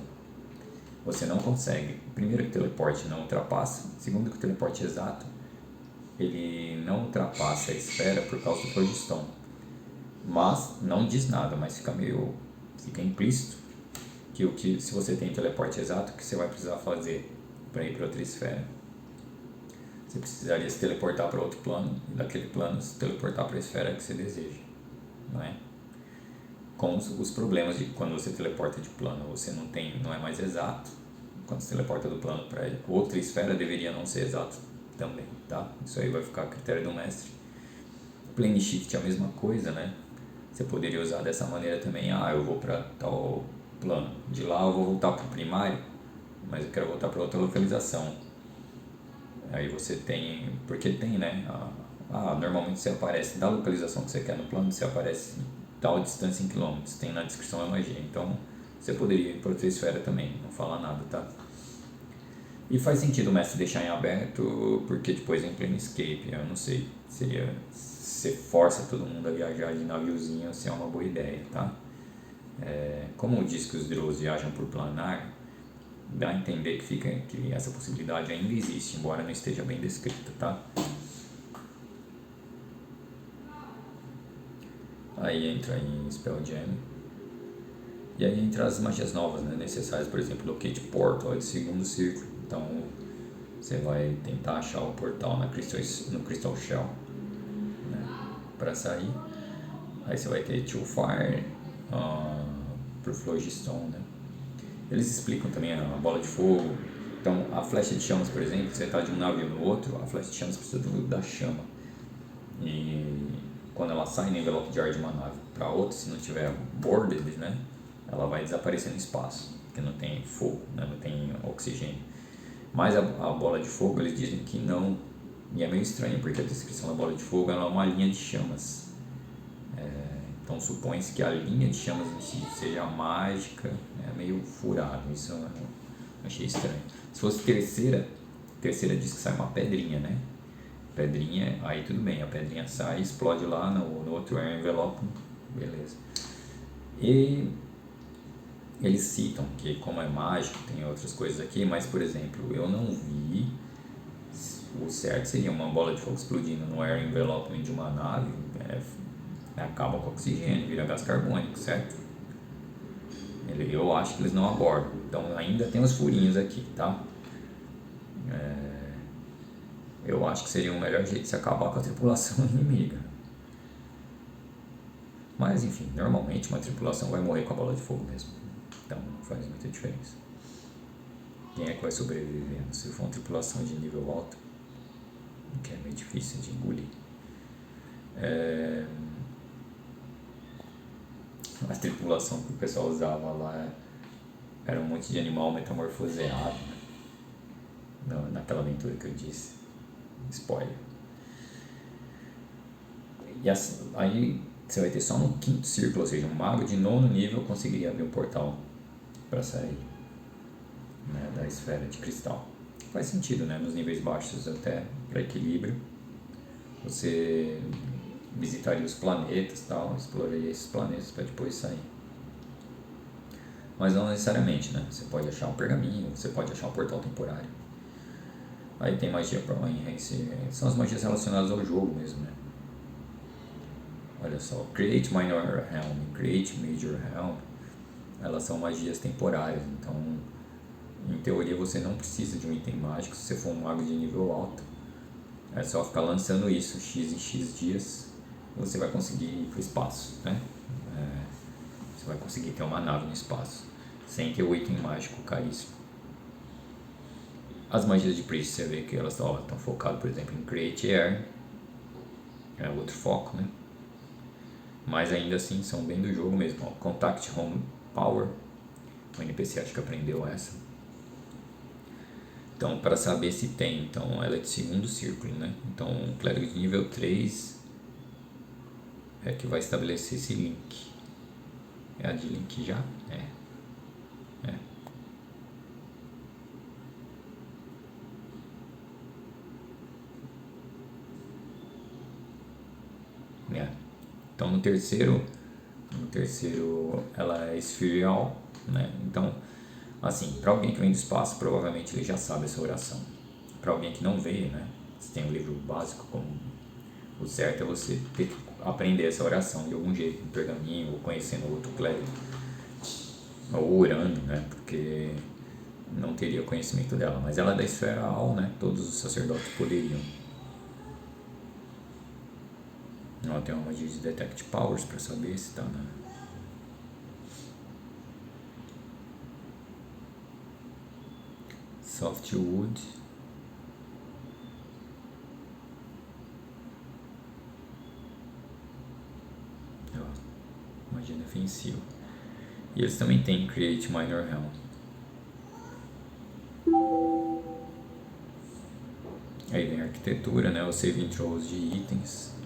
você não consegue. Primeiro, que o teleporte não ultrapassa. Segundo, que o teleporte exato ele não ultrapassa a esfera por causa do flogistão. Mas não diz nada, mas fica implícito que se você tem teleporte exato, o que você vai precisar fazer para ir para outra esfera? Você precisaria se teleportar para outro plano e daquele plano se teleportar para a esfera que você deseja, não é? Com os problemas de quando você teleporta de plano, você não é mais exato. Quando você teleporta do plano para outra esfera, deveria não ser exato também, tá? Isso aí vai ficar a critério do mestre. Plane shift é a mesma coisa, né? Você poderia usar dessa maneira também. Eu vou para tal plano, de lá eu vou voltar para o primário, mas eu quero voltar para outra localização. Aí você tem, porque tem, né? Normalmente você aparece da localização que você quer no plano, você aparece tal distância em quilômetros, tem na descrição da magia. Então você poderia ir para outra esfera também, não falar nada, tá? E faz sentido o mestre deixar em aberto, porque depois em Planescape, eu não sei, você força todo mundo a viajar de naviozinho, se é uma boa ideia, tá? Como diz que os Drows viajam por planar, dá a entender que essa possibilidade ainda existe, embora não esteja bem descrita, tá? Aí entra em Spelljam. E aí entra as magias novas, né, necessárias, por exemplo, Locate Portal de segundo círculo. Então você vai tentar achar o portal no Crystal Shell, né, para sair. Aí você vai ter Chill Fire pro Phlogiston, né. Eles explicam também a bola de fogo. Então a flecha de chamas, por exemplo, você está de um navio no outro, a flecha de chamas precisa da chama. E quando ela sai no envelope de ar de uma nave para outra, se não tiver boarded, né, ela vai desaparecer no espaço, porque não tem fogo, né, não tem oxigênio. Mas a bola de fogo, eles dizem que não, e é meio estranho, porque a descrição da bola de fogo ela é uma linha de chamas. Então supõe-se que a linha de chamas em si seja mágica, é meio furado, isso eu achei estranho. Se fosse terceira diz que sai uma pedrinha, né? Pedrinha, aí tudo bem, a pedrinha sai, explode lá no outro air envelope, beleza. E eles citam que como é mágico, tem outras coisas aqui, mas por exemplo, eu não vi, o certo seria uma bola de fogo explodindo no air envelope de uma nave, acaba com o oxigênio, vira gás carbônico, certo? Eu acho que eles não abordam, então ainda tem uns furinhos aqui, tá? Eu acho que seria o melhor jeito de se acabar com a tripulação inimiga. Mas enfim, normalmente uma tripulação vai morrer com a bola de fogo mesmo. Então não faz muita diferença. Quem é que vai sobreviver? Se for uma tripulação de nível alto, que é meio difícil de engolir. A tripulação que o pessoal usava lá era um monte de animal metamorfoseado, né? Naquela aventura que eu disse. Spoiler. E aí você vai ter só no quinto círculo, ou seja, um mago de nono nível conseguiria abrir um portal para sair, né, da esfera de cristal. Faz sentido, né? Nos níveis baixos até para equilíbrio. Você visitaria os planetas, tal, exploraria esses planetas para depois sair. Mas não necessariamente, né? Você pode achar um pergaminho, você pode achar um portal temporário. Aí tem magia para enhance, são as magias relacionadas ao jogo mesmo, né? Olha só, Create Minor Helm, Create Major Helm, elas são magias temporárias, então em teoria você não precisa de um item mágico se você for um mago de nível alto. É só ficar lançando isso X em X dias, você vai conseguir ir para o espaço, né? Você vai conseguir ter uma nave no espaço, sem ter o item mágico caríssimo. As magias de Priest, você vê que elas estão focadas, por exemplo, em Create Air, é outro foco, né? Mas ainda assim são bem do jogo mesmo. Contact Home Power, o NPC acho que aprendeu essa. Então, para saber se tem, então ela é de segundo círculo, né? Então, o clérigo de nível 3 é que vai estabelecer esse link. É a de link já? É. Então no terceiro ela é esferial, né? Então, assim, para alguém que vem do espaço, provavelmente ele já sabe essa oração. Para alguém que não veio, né? Você tem um livro básico, como o certo é você ter que aprender essa oração de algum jeito, no pergaminho, ou conhecendo outro clérigo, ou orando, né? Porque não teria conhecimento dela, mas ela é da esfera Al, né? Todos os sacerdotes poderiam. Ela tem uma magia de Detect Powers para saber se está na... Softwood. Ó, magia defensiva. E eles também têm Create Minor Realm. Aí vem a arquitetura, né? Os saving throws de itens.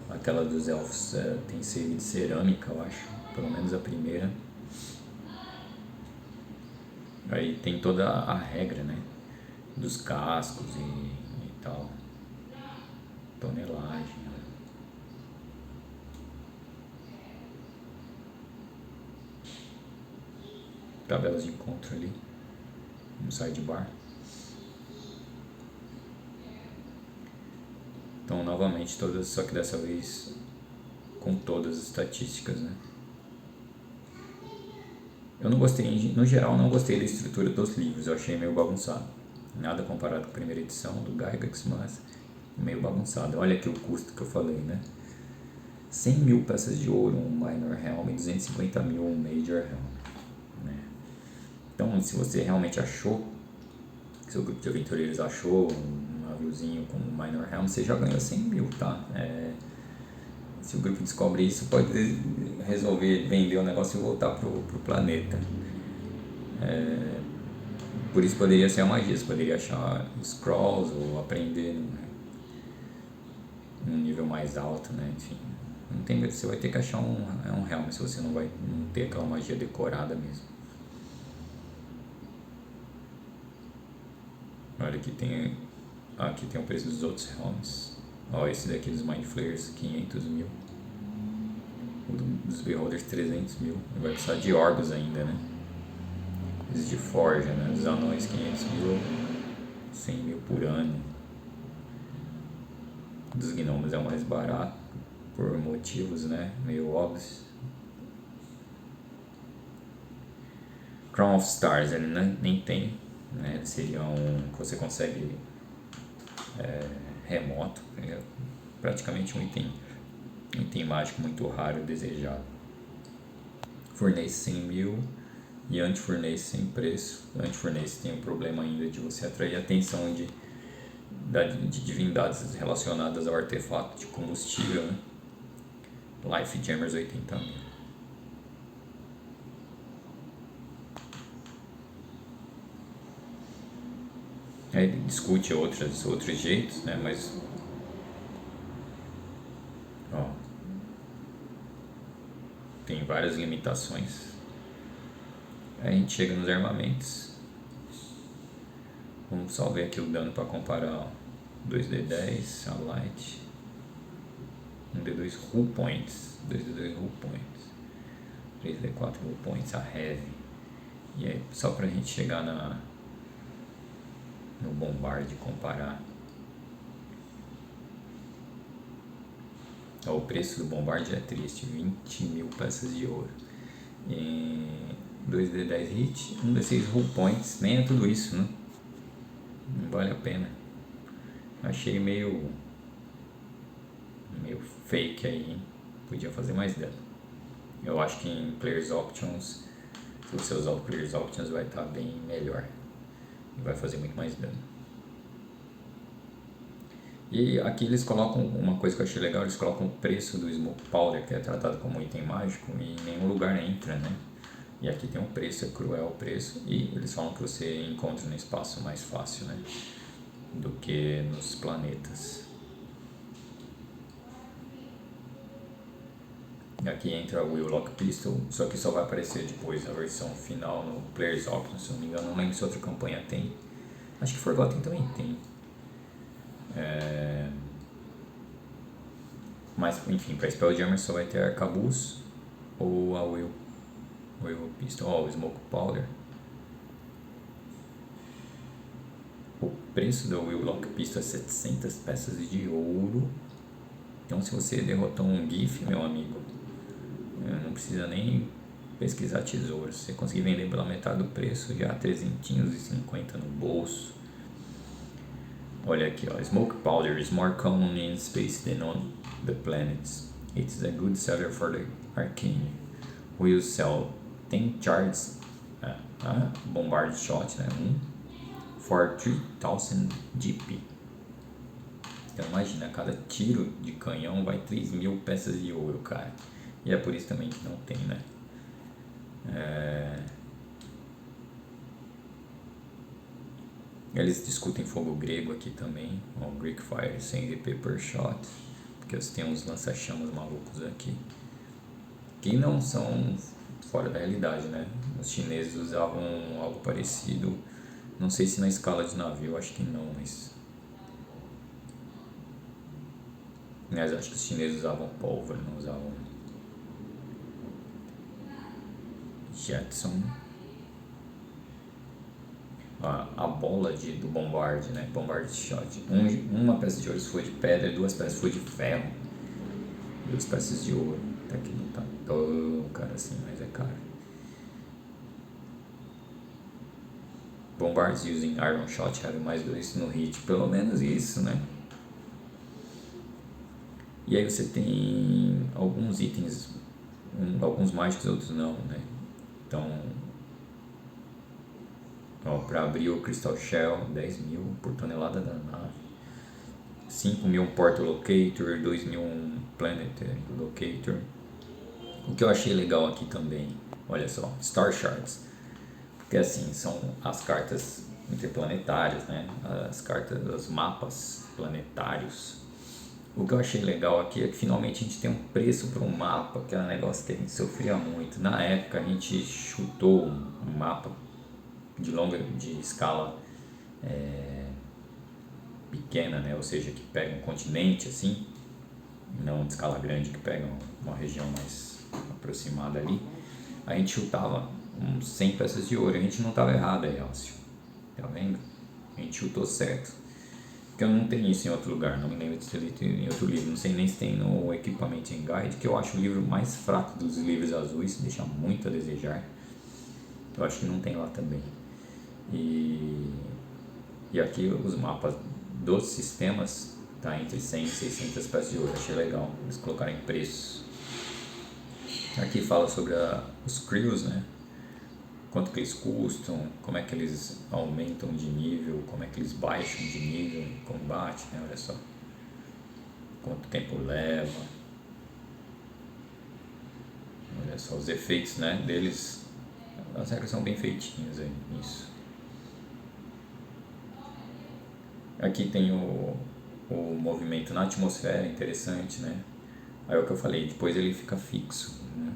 Aquela dos elfos tem save de cerâmica, eu acho. Pelo menos a primeira. Aí tem toda a regra, né? Dos cascos e tal. Tonelagem. Né? Tabelas de encontro ali. No sidebar. Então, novamente, todas, só que dessa vez com todas as estatísticas, né? Eu não gostei, no geral, não gostei da estrutura dos livros, eu achei meio bagunçado. Nada comparado com a primeira edição do Gygax, mas meio bagunçado. Olha aqui o custo que eu falei, né? 100 mil peças de ouro, um Minor Helm, e 250 mil, um Major Helm. Né? Então, se você realmente achou, seu grupo de aventureiros achou um naviozinho com um Minor Helm, você já ganhou 100 mil, tá? Se o grupo descobre isso, pode resolver vender o negócio e voltar pro planeta. Por isso poderia ser uma magia, você poderia achar scrolls ou aprender num nível mais alto, né? Enfim, não tem, você vai ter que achar um Helm se você não vai não ter aquela magia decorada mesmo. Olha, aqui tem o preço dos outros Helms. Ó, esse daqui dos Mind Flayers, 500 mil. O dos Beholders, 300 mil. Vai precisar de Orbs ainda, né? Esses de Forja, né? Dos Anões, 500 mil. 100 mil por ano. Dos Gnomos é o mais barato, por motivos, né? Meio óbvios. Crown of Stars, ele nem tem, né? Ele seria que você consegue remoto. É praticamente um item mágico muito raro e desejado. Fornece 100 mil e Anti-Fornece sem preço. Anti-Fornece tem o problema ainda de você atrair a atenção de divindades relacionadas ao artefato de combustível, né? Life Jammers 80 mil. Aí ele discute outros jeitos, né? Mas ó, tem várias limitações. Aí a gente chega nos armamentos. Vamos só ver aqui o dano para comparar. 2d10, a light. 1d2 hull points. 2d2 hull points. 3d4 hull points, a heavy. E aí, só pra gente chegar no Bombard comparar. O preço do Bombard é triste, 20 mil peças de ouro. 2d10 hit, 1d6 hull points, nem é tudo isso, né? Não vale a pena. Achei meio fake aí, hein? Podia fazer mais dano. Eu acho que em Players Options, se você usar o Players Options, vai estar bem melhor. E vai fazer muito mais dano. E aqui eles colocam uma coisa que eu achei legal, eles colocam o preço do Smoke Powder, que é tratado como item mágico, e em nenhum lugar entra, né? E aqui tem um preço, é cruel o preço, e eles falam que você encontra no espaço mais fácil, né? Do que nos planetas. E aqui entra o Willlock Pistol, só que só vai aparecer depois a versão final no Players Options, se não me engano. Não lembro se outra campanha tem. Acho que Forgotten também tem. Mas, enfim, para Spelljammer só vai ter Arcabuz ou a Will Pistol. O Smoke Powder. O preço da Will Lock Pistol é 700 peças de ouro. Então, se você derrotou um GIF, meu amigo, não precisa nem pesquisar tesouros. Se você conseguir vender pela metade do preço, já 350 no bolso. Olha aqui, ó. Smoke Powder is more common in space than on the planets. It is a good seller for the Arcane. Will sell 10 charges, bombard shot, né? For 3000 GP. Então imagina, cada tiro de canhão vai 3.000 peças de ouro, cara. E é por isso também que não tem, né? Eles discutem fogo grego aqui também, o Greek Fire 100 GP per shot, porque eles têm uns lança-chamas malucos aqui, que não são fora da realidade, né? Os chineses usavam algo parecido, não sei se na escala de navio, acho que não, mas acho que os chineses usavam pólvora, não usavam Jetson. A bola do Bombard, né? Bombard Shot. Uma peça de ouro se for de pedra, 2 peças se for de ferro. 2 peças de ouro. Até que não tá tão caro assim, mas é caro. Bombards using Iron Shot have mais 2 no hit. Pelo menos isso, né? E aí você tem alguns itens, alguns mágicos, outros não, né? Então, para abrir o Crystal Shell, 10.000 por tonelada da nave, 5.000 um Portal Locator, 2.000 um Planetary Locator. O que eu achei legal aqui também, olha só, Star Shards, porque assim, são as cartas interplanetárias, né? As cartas, os mapas planetários. O que eu achei legal aqui é que finalmente a gente tem um preço para um mapa, que é um negócio que a gente sofria muito. Na época a gente chutou um mapa de escala pequena, né? Ou seja, que pega um continente assim, não de escala grande, que pega uma região mais aproximada ali. A gente chutava uns 100 peças de ouro, a gente não estava errado aí, Elcio, tá vendo? A gente chutou certo. Porque eu não tenho isso em outro lugar, não me lembro de ter lido em outro livro, não sei nem se tem no Equipment Guide, que eu acho o livro mais fraco dos livros azuis, deixa muito a desejar. Eu acho que não tem lá também. E aqui os mapas dos sistemas tá entre 100 e 600 peças de ouro, achei legal eles colocarem preços. Aqui fala sobre os crews, né? Quanto que eles custam, como é que eles aumentam de nível, como é que eles baixam de nível em combate, né? Olha só quanto tempo leva, olha só os efeitos, né, deles. As regras são bem feitinhas aí nisso. Aqui tem o movimento na atmosfera, interessante, né? Aí é o que eu falei, depois ele fica fixo, né?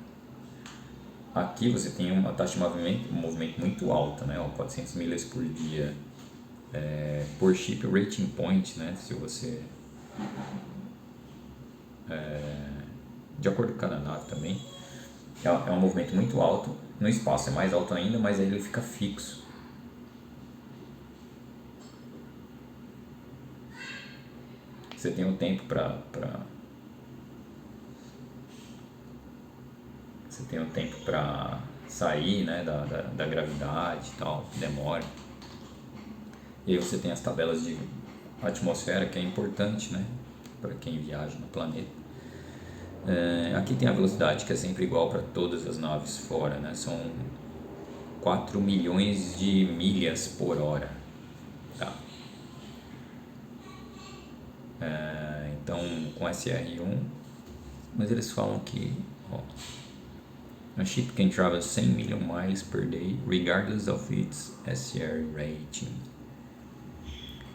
Aqui você tem uma taxa de movimento muito alta, né? 400 milhas por dia por ship rating point, né? Se você de acordo com cada nave também, é um movimento muito alto. No espaço é mais alto ainda, mas aí ele fica fixo. Você tem um tempo você tem um tempo para sair, né, da gravidade e tal, demora. E aí você tem as tabelas de atmosfera, que é importante, né, para quem viaja no planeta. Aqui tem a velocidade, que é sempre igual para todas as naves fora, né, são 4 milhões de milhas por hora. Tá. Então, com SR1, mas eles falam que a ship can travel 100 million miles per day regardless of its SR rating.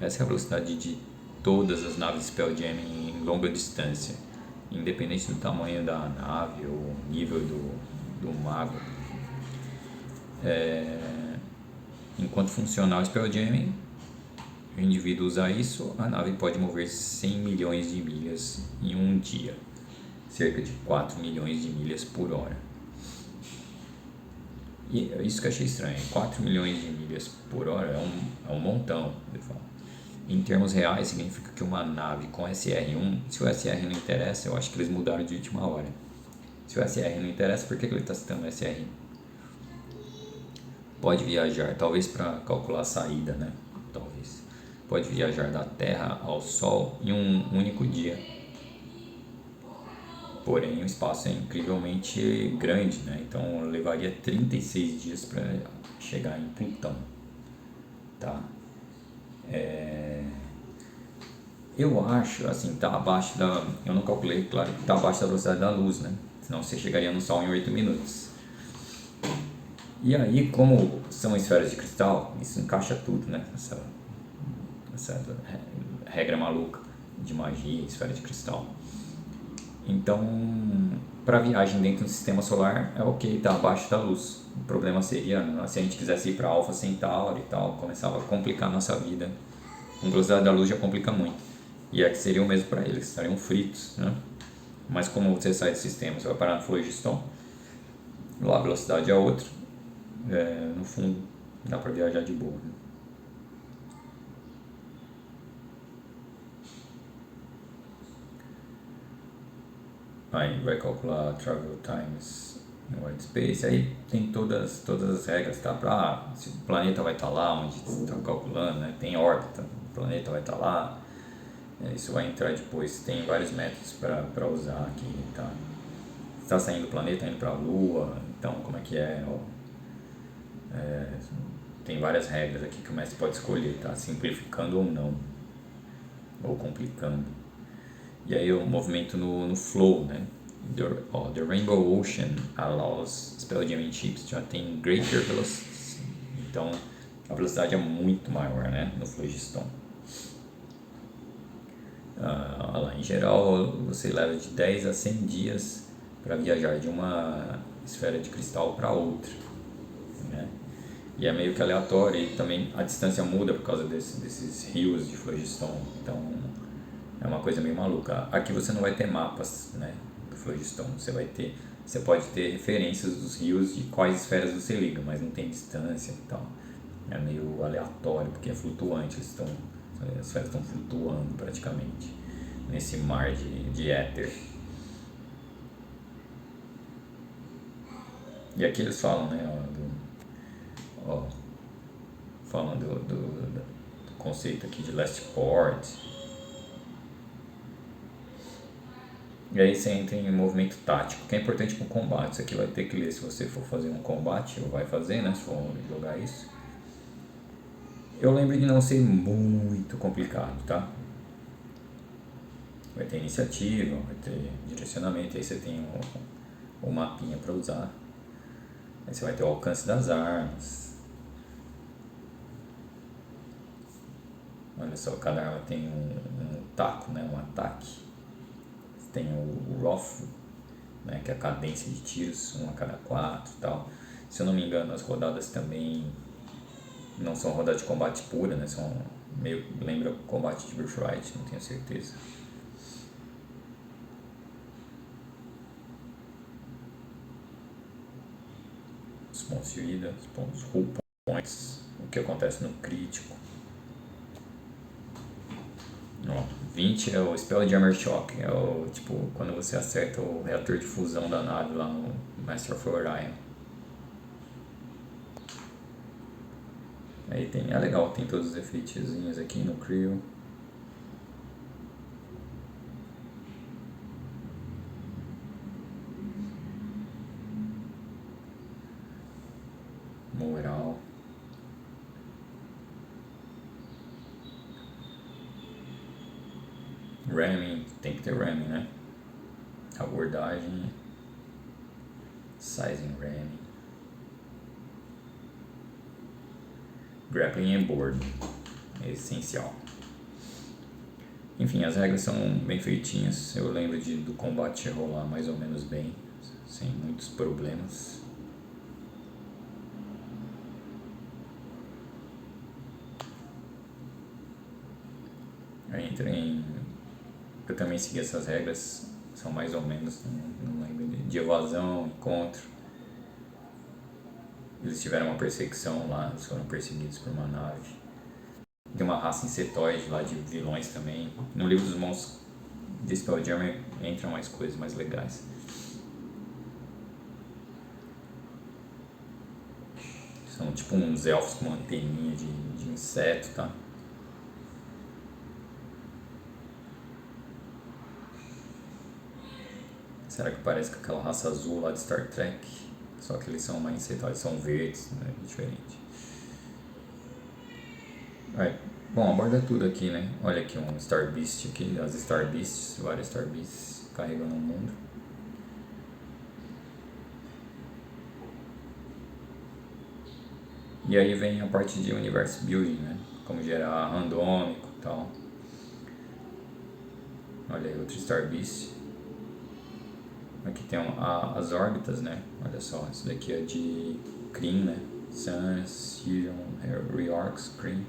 Essa é a velocidade de todas as naves Spelljammer em longa distância, independente do tamanho da nave ou nível do mago. Enquanto funcionar o Spelljammer, o indivíduo usar isso, a nave pode mover 100 milhões de milhas em um dia. cerca de 4 milhões de milhas por hora. E isso que eu achei estranho, 4 milhões de milhas por hora é um montão. Em termos reais, significa que uma nave com SR1, se o SR não interessa, eu acho que eles mudaram de última hora. Se o SR não interessa, por que ele está citando o SR? Pode viajar, talvez para calcular a saída, né? Talvez. Pode viajar da Terra ao Sol em um único dia. Porém, o espaço é incrivelmente grande, né? Então levaria 36 dias para chegar em Plutão, tá? Eu acho, assim, tá abaixo da... Eu não calculei, claro, tá abaixo da velocidade da luz, né? Senão você chegaria no Sol em 8 minutos. E aí, como são esferas de cristal, isso encaixa tudo, né? Essa regra maluca de magia, esfera de cristal. Então, para viagem dentro do sistema solar é ok, tá abaixo da luz. O problema seria, se a gente quisesse ir para Alpha Centauri e tal, começava a complicar a nossa vida. Com velocidade da luz já complica muito. E é que seria o mesmo para eles, estariam fritos, né? Mas como você sai do sistema, você vai parar no Phlogiston, lá a velocidade é outra, no fundo dá para viajar de boa. Né? Aí vai calcular travel times em white space, aí tem todas as regras, tá? Pra, se o planeta vai estar lá onde você está calculando, né? Tem órbita, o planeta vai estar lá, isso vai entrar depois, tem vários métodos para usar aqui, tá? Está saindo do planeta, indo para a Lua, então como é que é? Tem várias regras aqui que o mestre pode escolher, tá? Simplificando ou não, ou complicando. E aí o movimento no flow, né? The Rainbow Ocean allows spelljamming ships to attain greater velocity. Então a velocidade é muito maior, né? No Phlogiston. Lá em geral você leva de 10 a 100 dias para viajar de uma esfera de cristal para outra, né? E é meio que aleatório e também a distância muda por causa desses rios de Phlogiston, então é uma coisa meio maluca. Aqui você não vai ter mapas, né, do Phlogiston, você pode ter referências dos rios de quais esferas você liga, mas não tem distância e tal. É meio aleatório porque é flutuante, as esferas estão flutuando praticamente nesse mar de éter. E aqui eles falam, né, falando do conceito aqui de last port. E aí você entra em movimento tático, que é importante para o combate. Isso aqui vai ter que ler se você for fazer um combate, ou vai fazer, né, se for jogar isso. Eu lembro de não ser muito complicado, tá? Vai ter iniciativa, vai ter direcionamento, aí você tem o mapinha para usar. Aí você vai ter o alcance das armas. Olha só, cada arma tem um taco, né, um ataque. Você tem o Roth, né, que é a cadência de tiros, 1 a cada 4 e tal. Se eu não me engano, as rodadas também não são rodadas de combate pura, né, são meio, lembra combate de Birthright, não tenho certeza. Os pontos de vida, os pontos hull points, o que acontece no crítico. 20 é o Spelljammer Shock, é o tipo quando você acerta o reator de fusão da nave lá no Master of Orion. Aí tem, é legal, tem todos os efeitozinhos aqui no Creo. Moral. Ramming, tem que ter ramming, né? Abordagem. Sizing ramming. Grappling and board. É essencial. Enfim, as regras são bem feitinhas. Eu lembro do combate rolar mais ou menos bem, sem muitos problemas. Eu também segui essas regras são mais ou menos, não lembro, de evasão, encontro. Eles tiveram uma perseguição lá, eles foram perseguidos por uma nave. Tem uma raça insetoide lá de vilões também. No livro dos monstros de Spelljammer entram mais coisas mais legais. São tipo uns elfos com uma anteninha de inseto, tá? Será que parece com aquela raça azul lá de Star Trek? Só que eles são mais insetoides, são verdes, né? Diferente. Bom, aborda tudo aqui, né? Olha aqui um Star Beast aqui, as Star Beasts, várias Star Beasts carregando o mundo. E aí vem a parte de universo building, né? Como gerar randômico e tal. Olha aí outro Star Beast. Aqui tem as órbitas, né? Olha só, isso daqui é de Kryn, né? Sun, Sirion, Reorx, Kryn.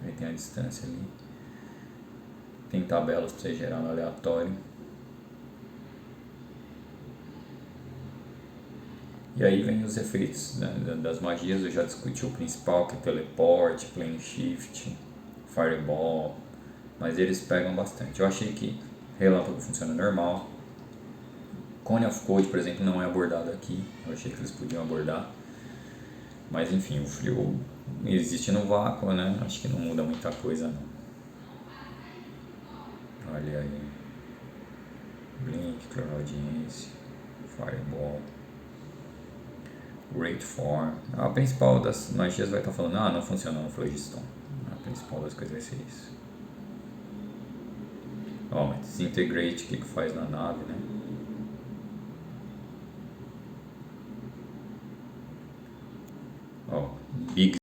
Aí tem a distância ali. Tem tabelas para você gerar no aleatório. E aí vem os efeitos, né, das magias. Eu já discuti o principal, que é teleporte, plane shift, fireball. Mas eles pegam bastante. Eu achei que relâmpago funciona normal. Cone of Code, por exemplo, não é abordado aqui. Eu achei que eles podiam abordar. Mas enfim, o frio existe no vácuo, né? Acho que não muda muita coisa, não. Olha aí. Blink, Clairaudiência, Fireball, Great Form. A principal das magias vai estar falando, não funciona no Phlogiston. A principal das coisas vai ser isso. Mas Disintegrate, o que faz na nave, né? Big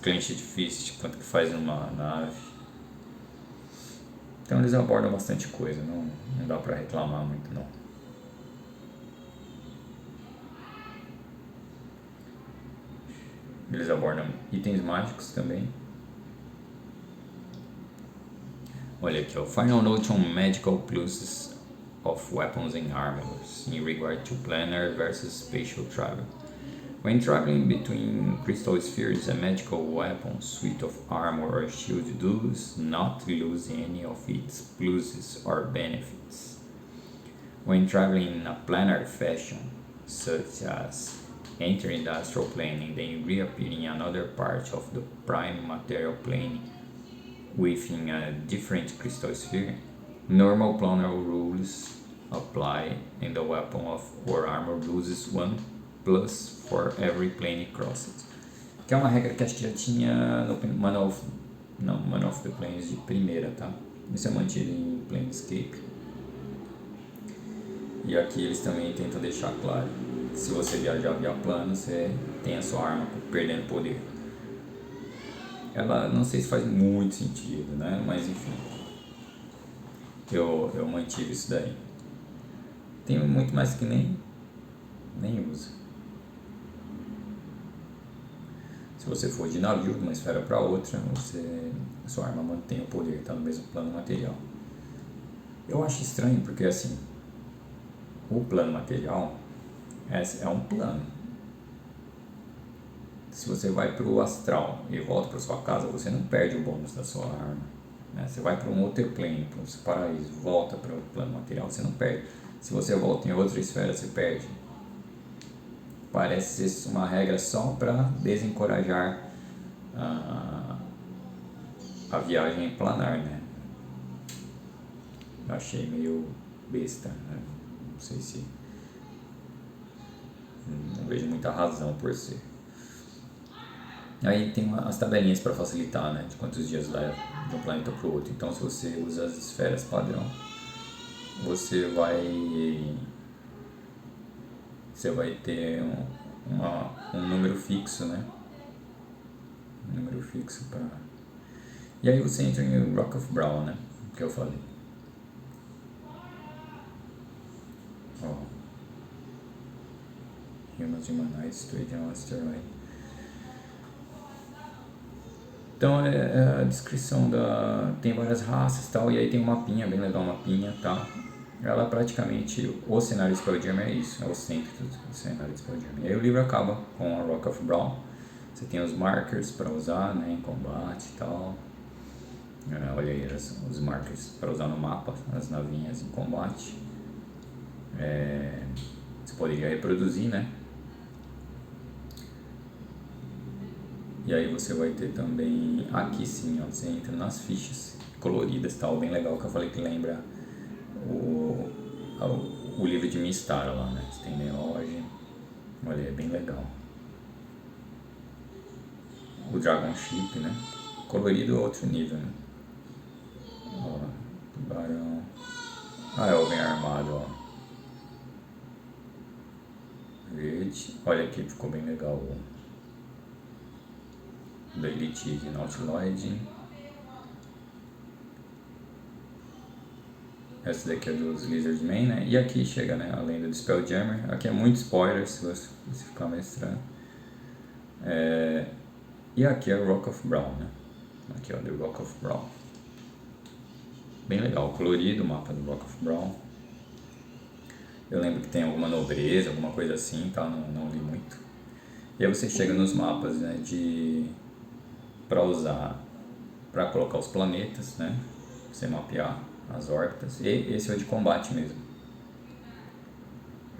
Clenched Fist, quanto que faz numa nave. Então eles abordam bastante coisa, não dá pra reclamar muito não. Eles abordam itens mágicos também. Olha aqui, Final Note on Magical Pluses of Weapons and Armors in regard to planar versus spatial travel. When traveling between crystal spheres, a magical weapon, suite of armor or shield does not lose any of its pluses or benefits. When traveling in a planar fashion, such as entering the astral plane and then reappearing in another part of the prime material plane within a different crystal sphere, normal planar rules apply and the weapon or armor loses 1 plus for every plane crossed. Que é uma regra que acho que já tinha no Manual of the Planes de primeira, tá? Isso é mantido em Planescape. E aqui eles também tentam deixar claro que se você viajar via plano, você tem a sua arma perdendo poder. Ela não sei se faz muito sentido, né? Mas enfim, eu mantive isso daí. Tem muito mais que nem usa. Se você for de navio de uma esfera para outra, a sua arma mantém o poder, está no mesmo plano material. Eu acho estranho porque assim, o plano material é um plano. Se você vai para o astral e volta para sua casa, você não perde o bônus da sua arma. Né? Você vai para um outro plane, para o paraíso, volta para o plano material, você não perde. Se você volta em outra esfera, você perde. Parece ser uma regra só para desencorajar a viagem planar, né? Eu achei meio besta, né? Não sei se... Não vejo muita razão por ser. Aí tem as tabelinhas para facilitar, né? De quantos dias leva de um planeta para o outro. Então, se você usa as esferas padrão, você vai ter um número fixo, né? Um número fixo para... E aí você entra em Rock of Brown, né? Que eu falei. Humans Humanize, Straight on Asteroid. Então é a descrição tem várias raças e tal, e aí tem um mapinha, bem legal o mapinha, tá? ela praticamente, o cenário Spelljammer é isso, é o centro do cenário Spelljammer. E aí o livro acaba com a Rock of Brawl. Você tem os markers para usar, né, em combate e tal. Olha aí os markers para usar no mapa, as navinhas em combate. Você poderia reproduzir, né? E aí você vai ter também, aqui sim, ó, você entra nas fichas coloridas, tal, bem legal, que eu falei que lembra o livro de Mistara lá, né? Você tem Neoge, olha, é bem legal. O Dragon Ship, né? Colorido é outro nível, né? Ó, tubarão. É o bem armado, ó. Verde. Olha aqui, ficou bem legal o da Elite de Nautiloid. Essa daqui é dos Lizardmen, né? E aqui chega, né, a lenda do Spelljammer. Aqui é muito spoiler se você ficar mestrando. E aqui é o Rock of Brawl, né? Aqui ó, The Rock of Brawl. Bem legal, colorido o mapa do Rock of Brawl. Eu lembro que tem alguma nobreza, alguma coisa assim, tá? Não li muito. E aí você chega nos mapas, né, para usar, para colocar os planetas, né? Você mapear as órbitas. E esse é o de combate mesmo.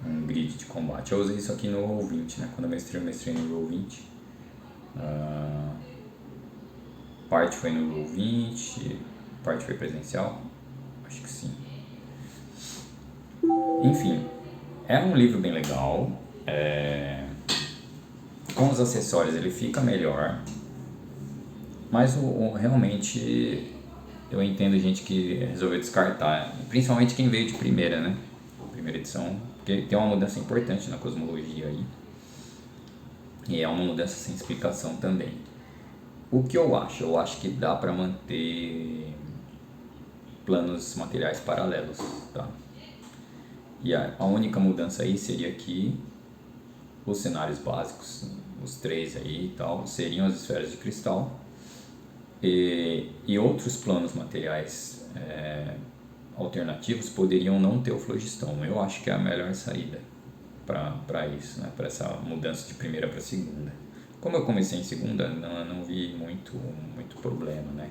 Um grid de combate. Eu usei isso aqui no Roll20, né? Quando eu mestrei no Roll20. Parte foi no Roll20, parte foi presencial. Acho que sim. Enfim, é um livro bem legal. Com os acessórios ele fica melhor. Mas realmente eu entendo gente que resolveu descartar, principalmente quem veio de primeira, né? Primeira edição, porque tem uma mudança importante na cosmologia aí. E é uma mudança sem explicação também. O que eu acho? Eu acho que dá para manter planos materiais paralelos, tá? E a única mudança aí seria que os cenários básicos, os 3 aí e tal, seriam as esferas de cristal. E outros planos materiais alternativos poderiam não ter o flogistão. Eu acho que é a melhor saída para isso, né? Para essa mudança de primeira para segunda. Como eu comecei em segunda, não vi muito problema, né?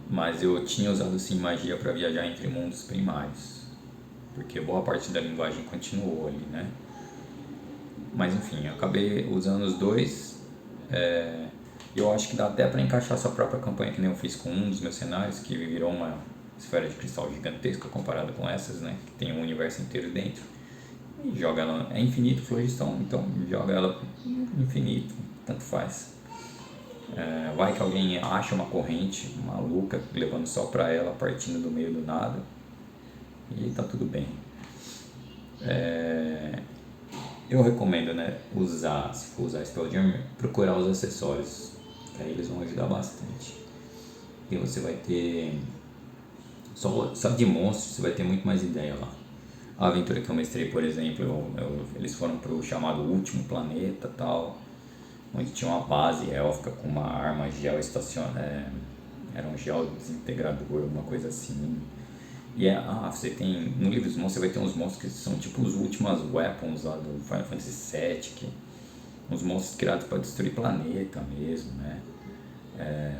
Mas eu tinha usado sim magia para viajar entre mundos primários, porque boa parte da linguagem continuou ali, né? Mas enfim, eu acabei usando os dois. Eu acho que dá até para encaixar sua própria campanha, que nem eu fiz com um dos meus cenários, que virou uma esfera de cristal gigantesca comparada com essas, né? Que tem um universo inteiro dentro. E joga ela, é infinito floristão, então joga ela infinito, tanto faz. Vai que alguém acha uma corrente maluca levando só pra ela, partindo do meio do nada, e tá tudo bem. Eu recomendo, né, se for usar Spelljammer, procurar os acessórios, que aí eles vão ajudar bastante. E você vai ter, só de monstros, você vai ter muito mais ideia lá. A aventura que eu mestrei, por exemplo, eles foram pro chamado Último Planeta, tal, onde tinha uma base élfica com uma arma era um geodesintegrador, alguma coisa assim. E você tem, no livro dos monstros, você vai ter uns monstros que são tipo os últimos weapons lá do Final Fantasy VII, uns monstros criados para destruir planeta mesmo, né?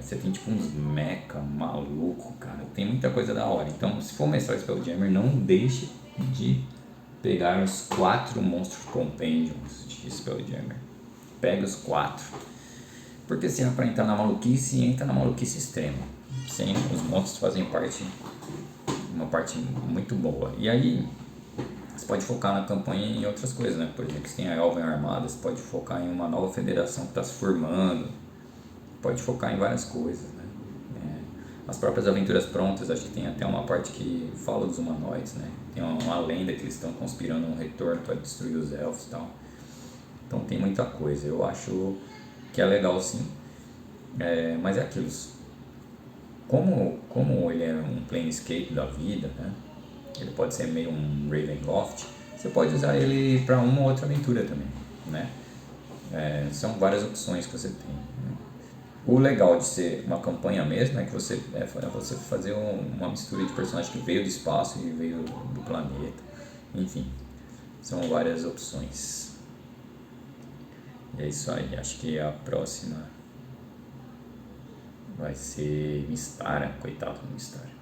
Você tem tipo uns mecha maluco, cara, tem muita coisa da hora. Então, se for mestrar Spelljammer, não deixe de pegar os 4 Monster Compendiums de Spelljammer. Pega os 4. Porque se é pra entrar na maluquice, entra na maluquice extrema. Sim, os monstros fazem uma parte muito boa. E aí, você pode focar na campanha em outras coisas, né? Por exemplo, se tem a Elven Armada, você pode focar em uma nova federação que está se formando. Pode focar em várias coisas, né? As próprias aventuras prontas, acho que tem até uma parte que fala dos humanoides, né? Tem uma lenda que eles estão conspirando um retorno para destruir os elfos e tal. Então tem muita coisa. Eu acho que é legal sim. Mas é aquilo. Como ele é um Planescape da vida, né? Ele pode ser meio um Ravenloft. Você pode usar ele para uma ou outra aventura também, né? São várias opções que você tem, né? O legal de ser uma campanha mesmo é que você fazer uma mistura de personagem que veio do espaço e veio do planeta. Enfim, são várias opções. E é isso aí. Acho que a próxima vai ser Mystara. Coitado do Mystara.